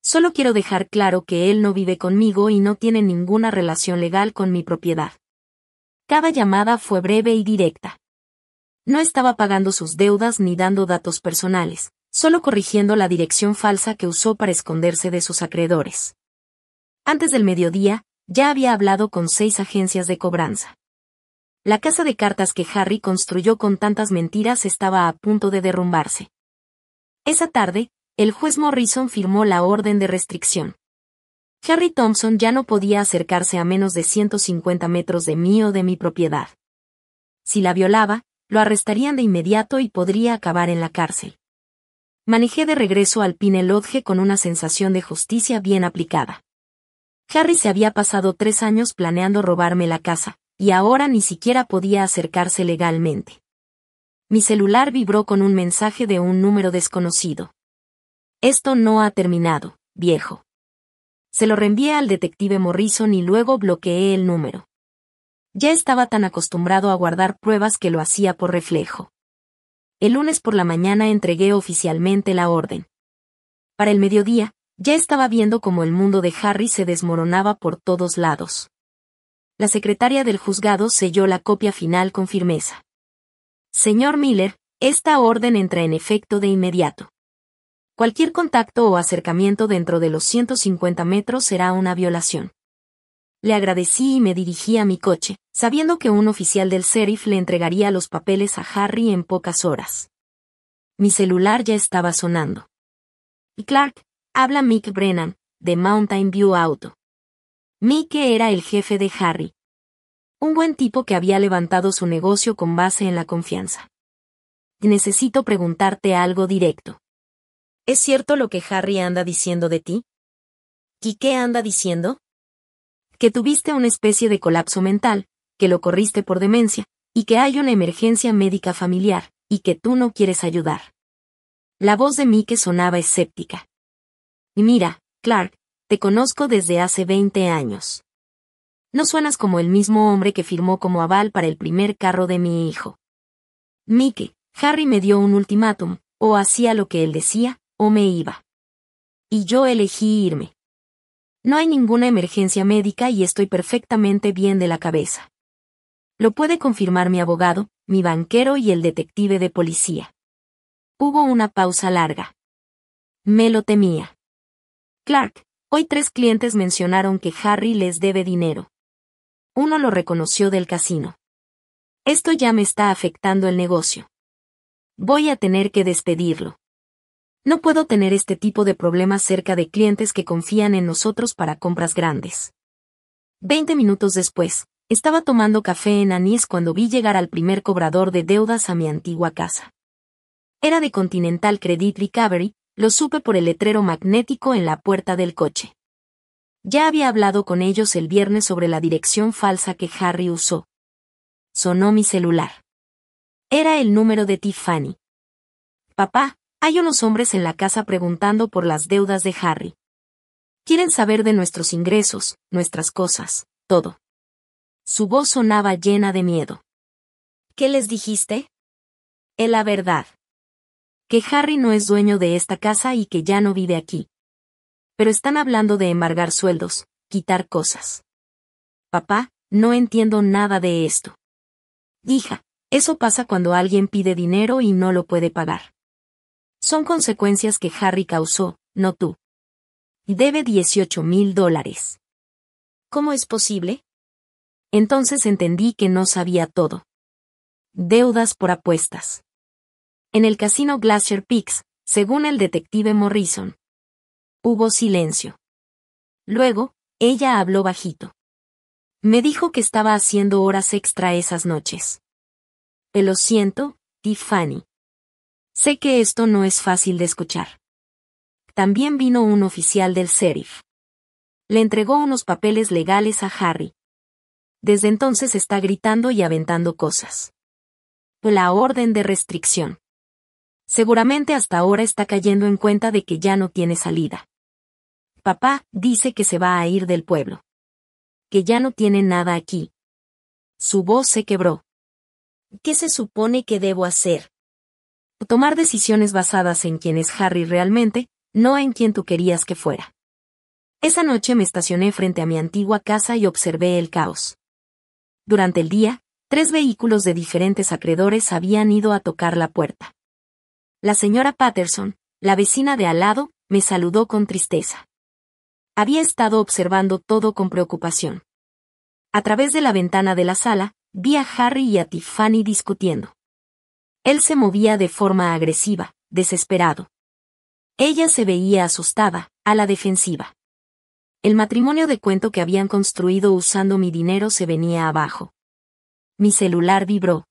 Solo quiero dejar claro que él no vive conmigo y no tiene ninguna relación legal con mi propiedad. Cada llamada fue breve y directa. No estaba pagando sus deudas ni dando datos personales, solo corrigiendo la dirección falsa que usó para esconderse de sus acreedores. Antes del mediodía, ya había hablado con 6 agencias de cobranza. La casa de cartas que Harry construyó con tantas mentiras estaba a punto de derrumbarse. Esa tarde, el juez Morrison firmó la orden de restricción. Harry Thompson ya no podía acercarse a menos de 150 metros de mí o de mi propiedad. Si la violaba, lo arrestarían de inmediato y podría acabar en la cárcel. Manejé de regreso al Pine Lodge con una sensación de justicia bien aplicada. Harry se había pasado 3 años planeando robarme la casa, y ahora ni siquiera podía acercarse legalmente. Mi celular vibró con un mensaje de un número desconocido. Esto no ha terminado, viejo. Se lo reenvié al detective Morrison y luego bloqueé el número. Ya estaba tan acostumbrado a guardar pruebas que lo hacía por reflejo. El lunes por la mañana entregué oficialmente la orden. Para el mediodía, ya estaba viendo cómo el mundo de Harry se desmoronaba por todos lados. La secretaria del juzgado selló la copia final con firmeza. Señor Miller, esta orden entra en efecto de inmediato. Cualquier contacto o acercamiento dentro de los 150 metros será una violación. Le agradecí y me dirigí a mi coche, sabiendo que un oficial del sheriff le entregaría los papeles a Harry en pocas horas. Mi celular ya estaba sonando. Y Clark, habla Mick Brennan, de Mountain View Auto. Mick era el jefe de Harry. Un buen tipo que había levantado su negocio con base en la confianza. Necesito preguntarte algo directo. ¿Es cierto lo que Harry anda diciendo de ti? ¿Y qué anda diciendo? Que tuviste una especie de colapso mental, que lo corriste por demencia, y que hay una emergencia médica familiar, y que tú no quieres ayudar. La voz de Mike sonaba escéptica. Y mira, Clark, te conozco desde hace 20 años. No suenas como el mismo hombre que firmó como aval para el primer carro de mi hijo. Mike, Harry me dio un ultimátum, o hacía lo que él decía, o me iba. Y yo elegí irme. No hay ninguna emergencia médica y estoy perfectamente bien de la cabeza. Lo puede confirmar mi abogado, mi banquero y el detective de policía. Hubo una pausa larga. Me lo temía. Clark, hoy 3 clientes mencionaron que Harry les debe dinero. Uno lo reconoció del casino. Esto ya me está afectando el negocio. Voy a tener que despedirlo. No puedo tener este tipo de problemas cerca de clientes que confían en nosotros para compras grandes. 20 minutos después, estaba tomando café en Anís cuando vi llegar al primer cobrador de deudas a mi antigua casa. Era de Continental Credit Recovery, lo supe por el letrero magnético en la puerta del coche. Ya había hablado con ellos el viernes sobre la dirección falsa que Harry usó. Sonó mi celular. Era el número de Tiffany. Papá, hay unos hombres en la casa preguntando por las deudas de Harry. Quieren saber de nuestros ingresos, nuestras cosas, todo. Su voz sonaba llena de miedo. ¿Qué les dijiste? La verdad. Que Harry no es dueño de esta casa y que ya no vive aquí. Pero están hablando de embargar sueldos, quitar cosas. Papá, no entiendo nada de esto. Hija, eso pasa cuando alguien pide dinero y no lo puede pagar. Son consecuencias que Harry causó, no tú. Debe $18,000. ¿Cómo es posible? Entonces entendí que no sabía todo. Deudas por apuestas. En el casino Glacier Peaks, según el detective Morrison. Hubo silencio. Luego, ella habló bajito. Me dijo que estaba haciendo horas extra esas noches. Lo siento, Tiffany. Sé que esto no es fácil de escuchar. También vino un oficial del sheriff. Le entregó unos papeles legales a Harry. Desde entonces está gritando y aventando cosas. La orden de restricción. Seguramente hasta ahora está cayendo en cuenta de que ya no tiene salida. Papá dice que se va a ir del pueblo. Que ya no tiene nada aquí. Su voz se quebró. ¿Qué se supone que debo hacer? Tomar decisiones basadas en quién es Harry realmente, no en quien tú querías que fuera. Esa noche me estacioné frente a mi antigua casa y observé el caos. Durante el día, 3 vehículos de diferentes acreedores habían ido a tocar la puerta. La señora Patterson, la vecina de al lado, me saludó con tristeza. Había estado observando todo con preocupación. A través de la ventana de la sala, vi a Harry y a Tiffany discutiendo. Él se movía de forma agresiva, desesperado. Ella se veía asustada, a la defensiva. El matrimonio de cuento que habían construido usando mi dinero se venía abajo. Mi celular vibró.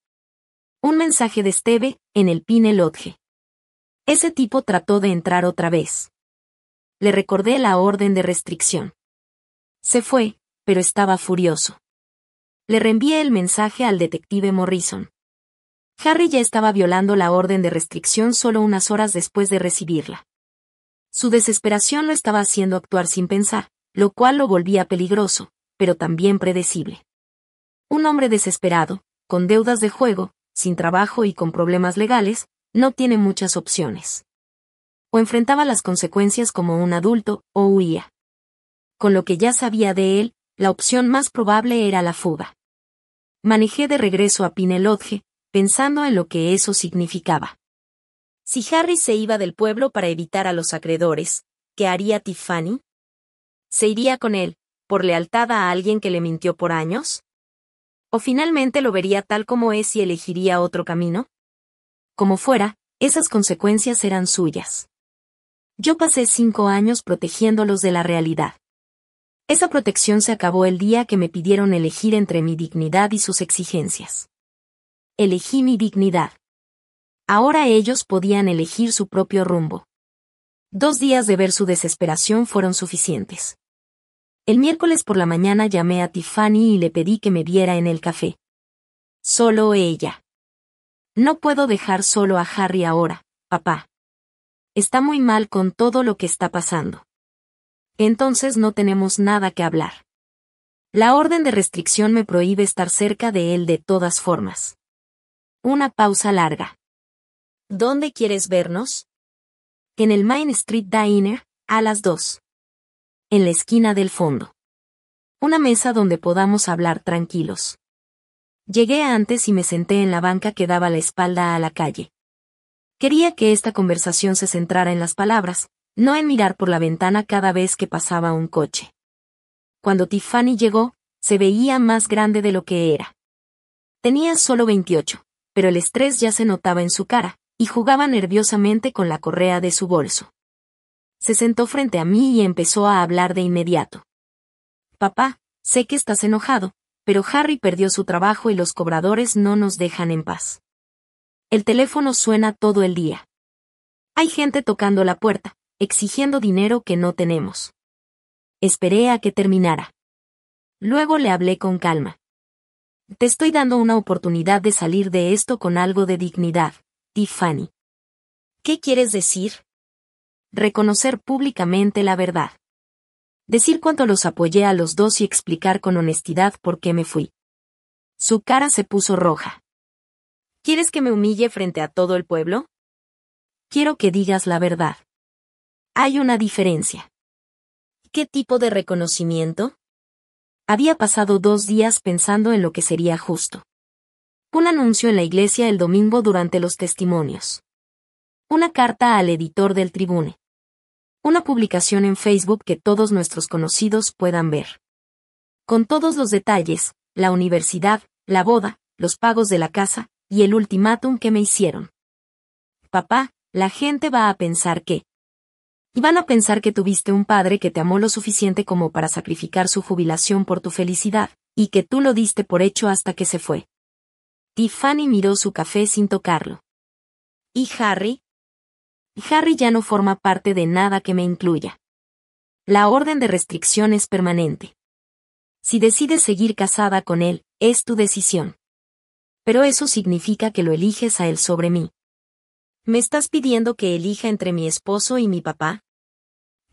Un mensaje de Steve, en el Pine Lodge. Ese tipo trató de entrar otra vez. Le recordé la orden de restricción. Se fue, pero estaba furioso. Le reenvié el mensaje al detective Morrison. Harry ya estaba violando la orden de restricción solo unas horas después de recibirla. Su desesperación lo estaba haciendo actuar sin pensar, lo cual lo volvía peligroso, pero también predecible. Un hombre desesperado, con deudas de juego, sin trabajo y con problemas legales, no tiene muchas opciones. O enfrentaba las consecuencias como un adulto, o huía. Con lo que ya sabía de él, la opción más probable era la fuga. Manejé de regreso a Pine Lodge, pensando en lo que eso significaba. Si Harry se iba del pueblo para evitar a los acreedores, ¿qué haría Tiffany? ¿Se iría con él, por lealtad a alguien que le mintió por años? ¿O finalmente lo vería tal como es y elegiría otro camino? Como fuera, esas consecuencias eran suyas. Yo pasé 5 años protegiéndolos de la realidad. Esa protección se acabó el día que me pidieron elegir entre mi dignidad y sus exigencias. Elegí mi dignidad. Ahora ellos podían elegir su propio rumbo. 2 días de ver su desesperación fueron suficientes. El miércoles por la mañana llamé a Tiffany y le pedí que me viera en el café. Solo ella. No puedo dejar solo a Harry ahora, papá. Está muy mal con todo lo que está pasando. Entonces no tenemos nada que hablar. La orden de restricción me prohíbe estar cerca de él de todas formas. Una pausa larga. ¿Dónde quieres vernos? En el Main Street Diner, a las 2. En la esquina del fondo. Una mesa donde podamos hablar tranquilos. Llegué antes y me senté en la banca que daba la espalda a la calle. Quería que esta conversación se centrara en las palabras, no en mirar por la ventana cada vez que pasaba un coche. Cuando Tiffany llegó, se veía más grande de lo que era. Tenía solo 28, pero el estrés ya se notaba en su cara, y jugaba nerviosamente con la correa de su bolso. Se sentó frente a mí y empezó a hablar de inmediato. Papá, sé que estás enojado, pero Harry perdió su trabajo y los cobradores no nos dejan en paz. El teléfono suena todo el día. Hay gente tocando la puerta, exigiendo dinero que no tenemos. Esperé a que terminara. Luego le hablé con calma. Te estoy dando una oportunidad de salir de esto con algo de dignidad, Tiffany. ¿Qué quieres decir? Reconocer públicamente la verdad. Decir cuánto los apoyé a los dos y explicar con honestidad por qué me fui. Su cara se puso roja. ¿Quieres que me humille frente a todo el pueblo? Quiero que digas la verdad. Hay una diferencia. ¿Qué tipo de reconocimiento? Había pasado 2 días pensando en lo que sería justo. Un anuncio en la iglesia el domingo durante los testimonios. Una carta al editor del Tribune. Una publicación en Facebook que todos nuestros conocidos puedan ver. Con todos los detalles, la universidad, la boda, los pagos de la casa, y el ultimátum que me hicieron. Papá, la gente va a pensar que... Y van a pensar que tuviste un padre que te amó lo suficiente como para sacrificar su jubilación por tu felicidad, y que tú lo diste por hecho hasta que se fue. Tiffany miró su café sin tocarlo. ¿Y Harry? Harry ya no forma parte de nada que me incluya. La orden de restricción es permanente. Si decides seguir casada con él, es tu decisión. Pero eso significa que lo eliges a él sobre mí. ¿Me estás pidiendo que elija entre mi esposo y mi papá?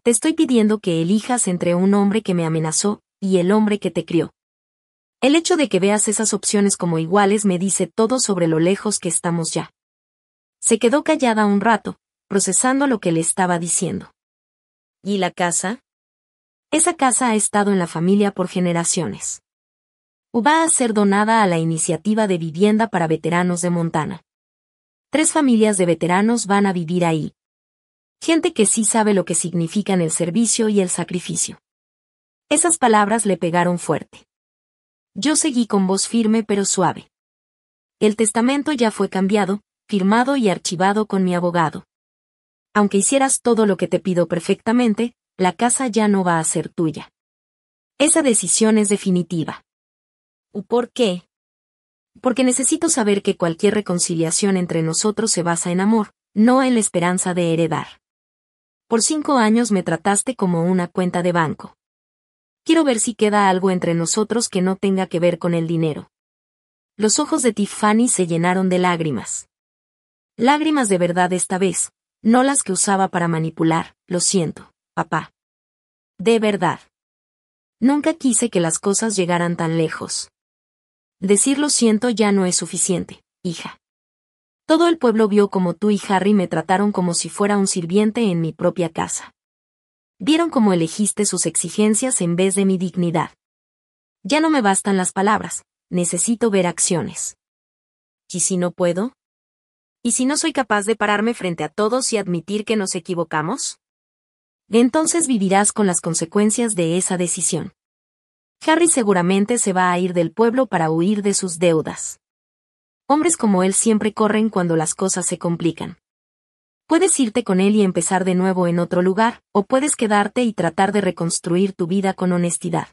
Te estoy pidiendo que elijas entre un hombre que me amenazó y el hombre que te crió. El hecho de que veas esas opciones como iguales me dice todo sobre lo lejos que estamos ya. Se quedó callada un rato, procesando lo que le estaba diciendo. ¿Y la casa? Esa casa ha estado en la familia por generaciones. Va a ser donada a la iniciativa de vivienda para veteranos de Montana. 3 familias de veteranos van a vivir ahí. Gente que sí sabe lo que significan el servicio y el sacrificio. Esas palabras le pegaron fuerte. Yo seguí con voz firme pero suave. El testamento ya fue cambiado, firmado y archivado con mi abogado. Aunque hicieras todo lo que te pido perfectamente, la casa ya no va a ser tuya. Esa decisión es definitiva. ¿Por qué? Porque necesito saber que cualquier reconciliación entre nosotros se basa en amor, no en la esperanza de heredar. Por 5 años me trataste como una cuenta de banco. Quiero ver si queda algo entre nosotros que no tenga que ver con el dinero. Los ojos de Tiffany se llenaron de lágrimas. Lágrimas de verdad esta vez, no las que usaba para manipular, lo siento, papá. De verdad. Nunca quise que las cosas llegaran tan lejos. Decir lo siento ya no es suficiente, hija. Todo el pueblo vio como tú y Harry me trataron como si fuera un sirviente en mi propia casa. Vieron cómo elegiste sus exigencias en vez de mi dignidad. Ya no me bastan las palabras, necesito ver acciones. ¿Y si no puedo? ¿Y si no soy capaz de pararme frente a todos y admitir que nos equivocamos? Entonces vivirás con las consecuencias de esa decisión. Harry seguramente se va a ir del pueblo para huir de sus deudas. Hombres como él siempre corren cuando las cosas se complican. Puedes irte con él y empezar de nuevo en otro lugar, o puedes quedarte y tratar de reconstruir tu vida con honestidad.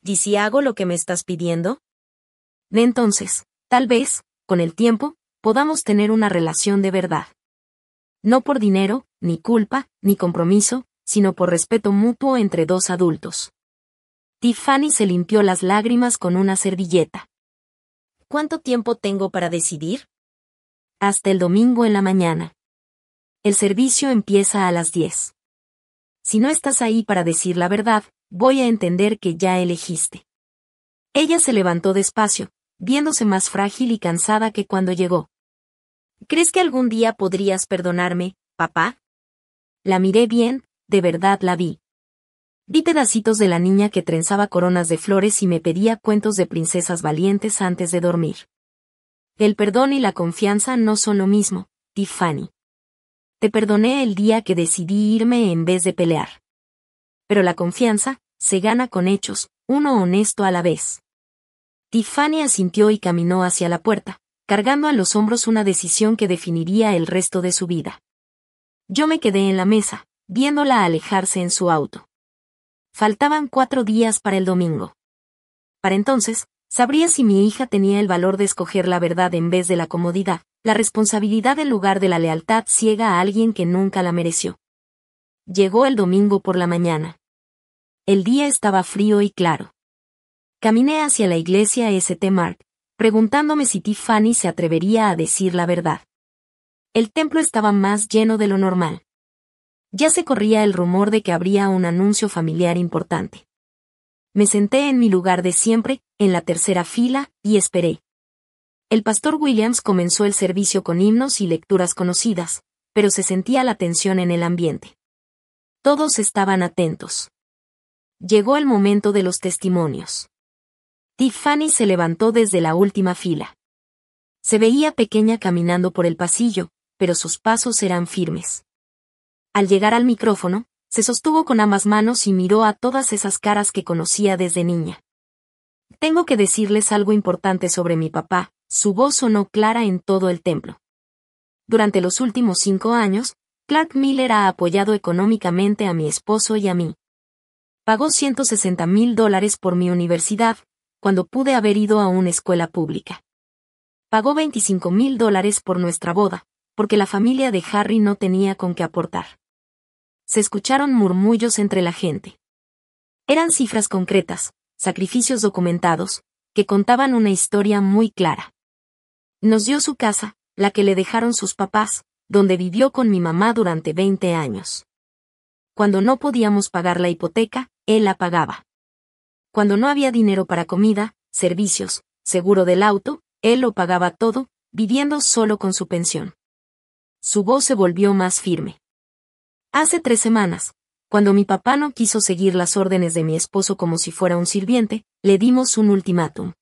¿Y si hago lo que me estás pidiendo? Entonces, tal vez, con el tiempo, podamos tener una relación de verdad. No por dinero, ni culpa, ni compromiso, sino por respeto mutuo entre dos adultos. Tiffany se limpió las lágrimas con una servilleta. ¿Cuánto tiempo tengo para decidir? Hasta el domingo en la mañana. El servicio empieza a las 10. Si no estás ahí para decir la verdad, voy a entender que ya elegiste. Ella se levantó despacio, viéndose más frágil y cansada que cuando llegó. ¿Crees que algún día podrías perdonarme, papá? La miré bien, de verdad la vi. Vi pedacitos de la niña que trenzaba coronas de flores y me pedía cuentos de princesas valientes antes de dormir. El perdón y la confianza no son lo mismo, Tiffany. Te perdoné el día que decidí irme en vez de pelear. Pero la confianza se gana con hechos, uno honesto a la vez. Tiffany asintió y caminó hacia la puerta, cargando a los hombros una decisión que definiría el resto de su vida. Yo me quedé en la mesa, viéndola alejarse en su auto. Faltaban 4 días para el domingo. Para entonces, sabría si mi hija tenía el valor de escoger la verdad en vez de la comodidad, la responsabilidad en lugar de la lealtad ciega a alguien que nunca la mereció. Llegó el domingo por la mañana. El día estaba frío y claro. Caminé hacia la iglesia St. Mark, preguntándome si Tiffany se atrevería a decir la verdad. El templo estaba más lleno de lo normal. Ya se corría el rumor de que habría un anuncio familiar importante. Me senté en mi lugar de siempre, en la tercera fila, y esperé. El pastor Williams comenzó el servicio con himnos y lecturas conocidas, pero se sentía la tensión en el ambiente. Todos estaban atentos. Llegó el momento de los testimonios. Tiffany se levantó desde la última fila. Se veía pequeña caminando por el pasillo, pero sus pasos eran firmes. Al llegar al micrófono, se sostuvo con ambas manos y miró a todas esas caras que conocía desde niña. Tengo que decirles algo importante sobre mi papá, su voz sonó clara en todo el templo. Durante los últimos 5 años, Clark Miller ha apoyado económicamente a mi esposo y a mí. Pagó $160,000 por mi universidad, cuando pude haber ido a una escuela pública. Pagó $25,000 por nuestra boda, porque la familia de Harry no tenía con qué aportar. Se escucharon murmullos entre la gente. Eran cifras concretas, sacrificios documentados, que contaban una historia muy clara. Nos dio su casa, la que le dejaron sus papás, donde vivió con mi mamá durante 20 años. Cuando no podíamos pagar la hipoteca, él la pagaba. Cuando no había dinero para comida, servicios, seguro del auto, él lo pagaba todo, viviendo solo con su pensión. Su voz se volvió más firme. Hace 3 semanas, cuando mi papá no quiso seguir las órdenes de mi esposo como si fuera un sirviente, le dimos un ultimátum.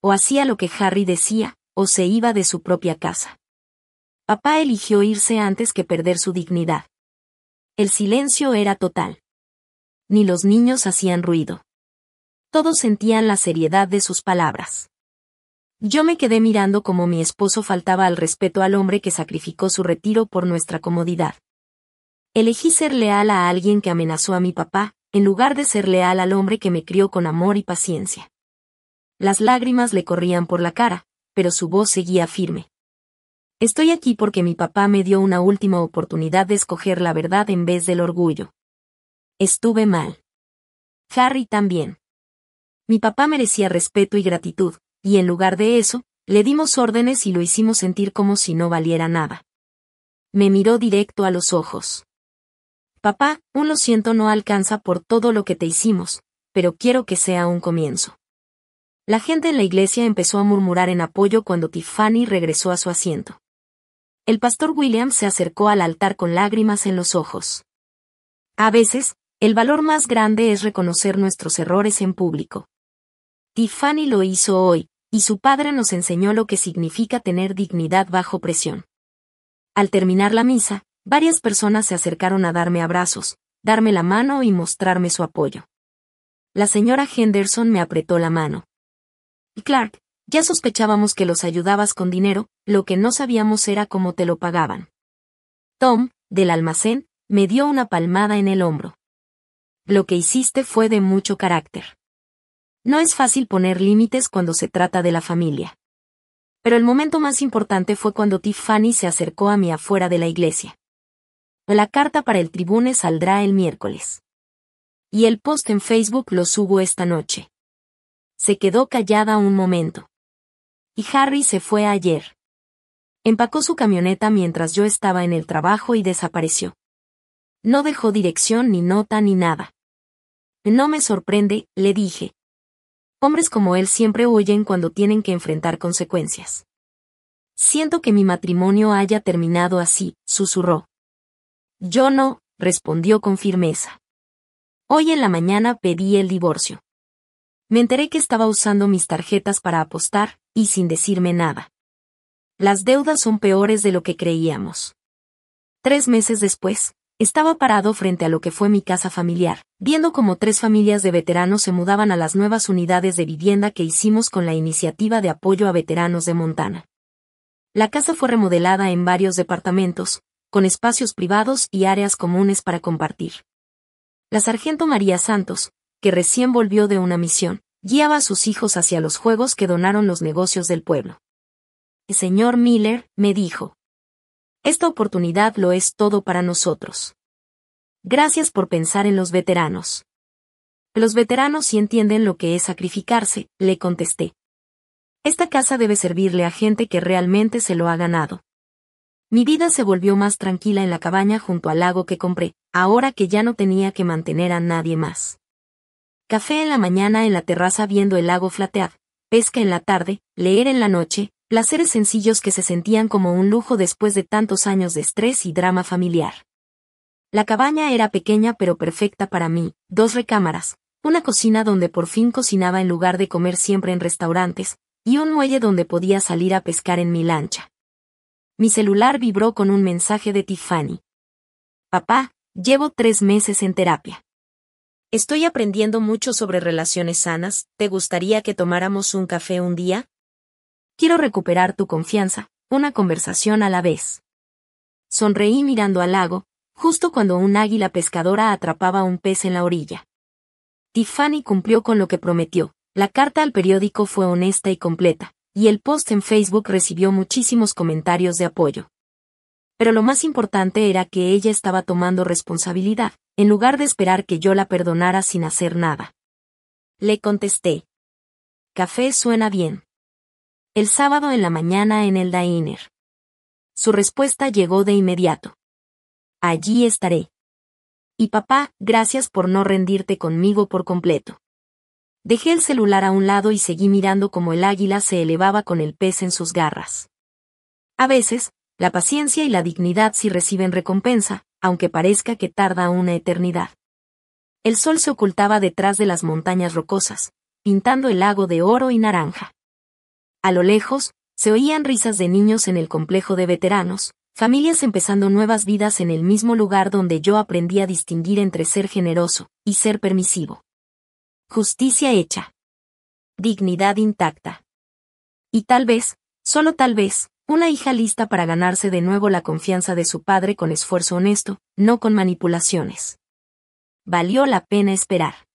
O hacía lo que Harry decía, o se iba de su propia casa. Papá eligió irse antes que perder su dignidad. El silencio era total. Ni los niños hacían ruido. Todos sentían la seriedad de sus palabras. Yo me quedé mirando como mi esposo faltaba al respeto al hombre que sacrificó su retiro por nuestra comodidad. Elegí ser leal a alguien que amenazó a mi papá, en lugar de ser leal al hombre que me crió con amor y paciencia. Las lágrimas le corrían por la cara, pero su voz seguía firme. Estoy aquí porque mi papá me dio una última oportunidad de escoger la verdad en vez del orgullo. Estuve mal. Harry también. Mi papá merecía respeto y gratitud, y en lugar de eso, le dimos órdenes y lo hicimos sentir como si no valiera nada. Me miró directo a los ojos. Papá, un lo siento no alcanza por todo lo que te hicimos, pero quiero que sea un comienzo. La gente en la iglesia empezó a murmurar en apoyo cuando Tiffany regresó a su asiento. El pastor Williams se acercó al altar con lágrimas en los ojos. A veces, el valor más grande es reconocer nuestros errores en público. Tiffany lo hizo hoy, y su padre nos enseñó lo que significa tener dignidad bajo presión. Al terminar la misa, varias personas se acercaron a darme abrazos, darme la mano y mostrarme su apoyo. La señora Henderson me apretó la mano. Clark, ya sospechábamos que los ayudabas con dinero, lo que no sabíamos era cómo te lo pagaban. Tom, del almacén, me dio una palmada en el hombro. Lo que hiciste fue de mucho carácter. No es fácil poner límites cuando se trata de la familia. Pero el momento más importante fue cuando Tiffany se acercó a mí afuera de la iglesia. La carta para el Tribune saldrá el miércoles. Y el post en Facebook lo subo esta noche. Se quedó callada un momento. Y Harry se fue ayer. Empacó su camioneta mientras yo estaba en el trabajo y desapareció. No dejó dirección ni nota ni nada. No me sorprende, le dije. Hombres como él siempre huyen cuando tienen que enfrentar consecuencias. Siento que mi matrimonio haya terminado así, susurró. Yo no, respondió con firmeza. Hoy en la mañana pedí el divorcio. Me enteré que estaba usando mis tarjetas para apostar, y sin decirme nada. Las deudas son peores de lo que creíamos. 3 meses después, estaba parado frente a lo que fue mi casa familiar, viendo cómo 3 familias de veteranos se mudaban a las nuevas unidades de vivienda que hicimos con la iniciativa de apoyo a veteranos de Montana. La casa fue remodelada en varios departamentos, con espacios privados y áreas comunes para compartir. La sargento María Santos, que recién volvió de una misión, guiaba a sus hijos hacia los juegos que donaron los negocios del pueblo. El señor Miller, me dijo. Esta oportunidad lo es todo para nosotros. Gracias por pensar en los veteranos. Los veteranos sí entienden lo que es sacrificarse, le contesté. Esta casa debe servirle a gente que realmente se lo ha ganado. Mi vida se volvió más tranquila en la cabaña junto al lago que compré, ahora que ya no tenía que mantener a nadie más. Café en la mañana en la terraza viendo el lago flatear, pesca en la tarde, leer en la noche, placeres sencillos que se sentían como un lujo después de tantos años de estrés y drama familiar. La cabaña era pequeña pero perfecta para mí, 2 recámaras, una cocina donde por fin cocinaba en lugar de comer siempre en restaurantes, y un muelle donde podía salir a pescar en mi lancha. Mi celular vibró con un mensaje de Tiffany. Papá, llevo 3 meses en terapia. Estoy aprendiendo mucho sobre relaciones sanas, ¿te gustaría que tomáramos un café un día? Quiero recuperar tu confianza, una conversación a la vez. Sonreí mirando al lago, justo cuando un águila pescadora atrapaba un pez en la orilla. Tiffany cumplió con lo que prometió, la carta al periódico fue honesta y completa, y el post en Facebook recibió muchísimos comentarios de apoyo. Pero lo más importante era que ella estaba tomando responsabilidad, en lugar de esperar que yo la perdonara sin hacer nada. Le contesté. Café suena bien. El sábado en la mañana en el diner. Su respuesta llegó de inmediato. Allí estaré. Y papá, gracias por no rendirte conmigo por completo. Dejé el celular a un lado y seguí mirando cómo el águila se elevaba con el pez en sus garras. A veces, la paciencia y la dignidad sí reciben recompensa, aunque parezca que tarda una eternidad. El sol se ocultaba detrás de las montañas rocosas, pintando el lago de oro y naranja. A lo lejos, se oían risas de niños en el complejo de veteranos, familias empezando nuevas vidas en el mismo lugar donde yo aprendí a distinguir entre ser generoso y ser permisivo. Justicia hecha. Dignidad intacta. Y tal vez, solo tal vez, una hija lista para ganarse de nuevo la confianza de su padre con esfuerzo honesto, no con manipulaciones. Valió la pena esperar.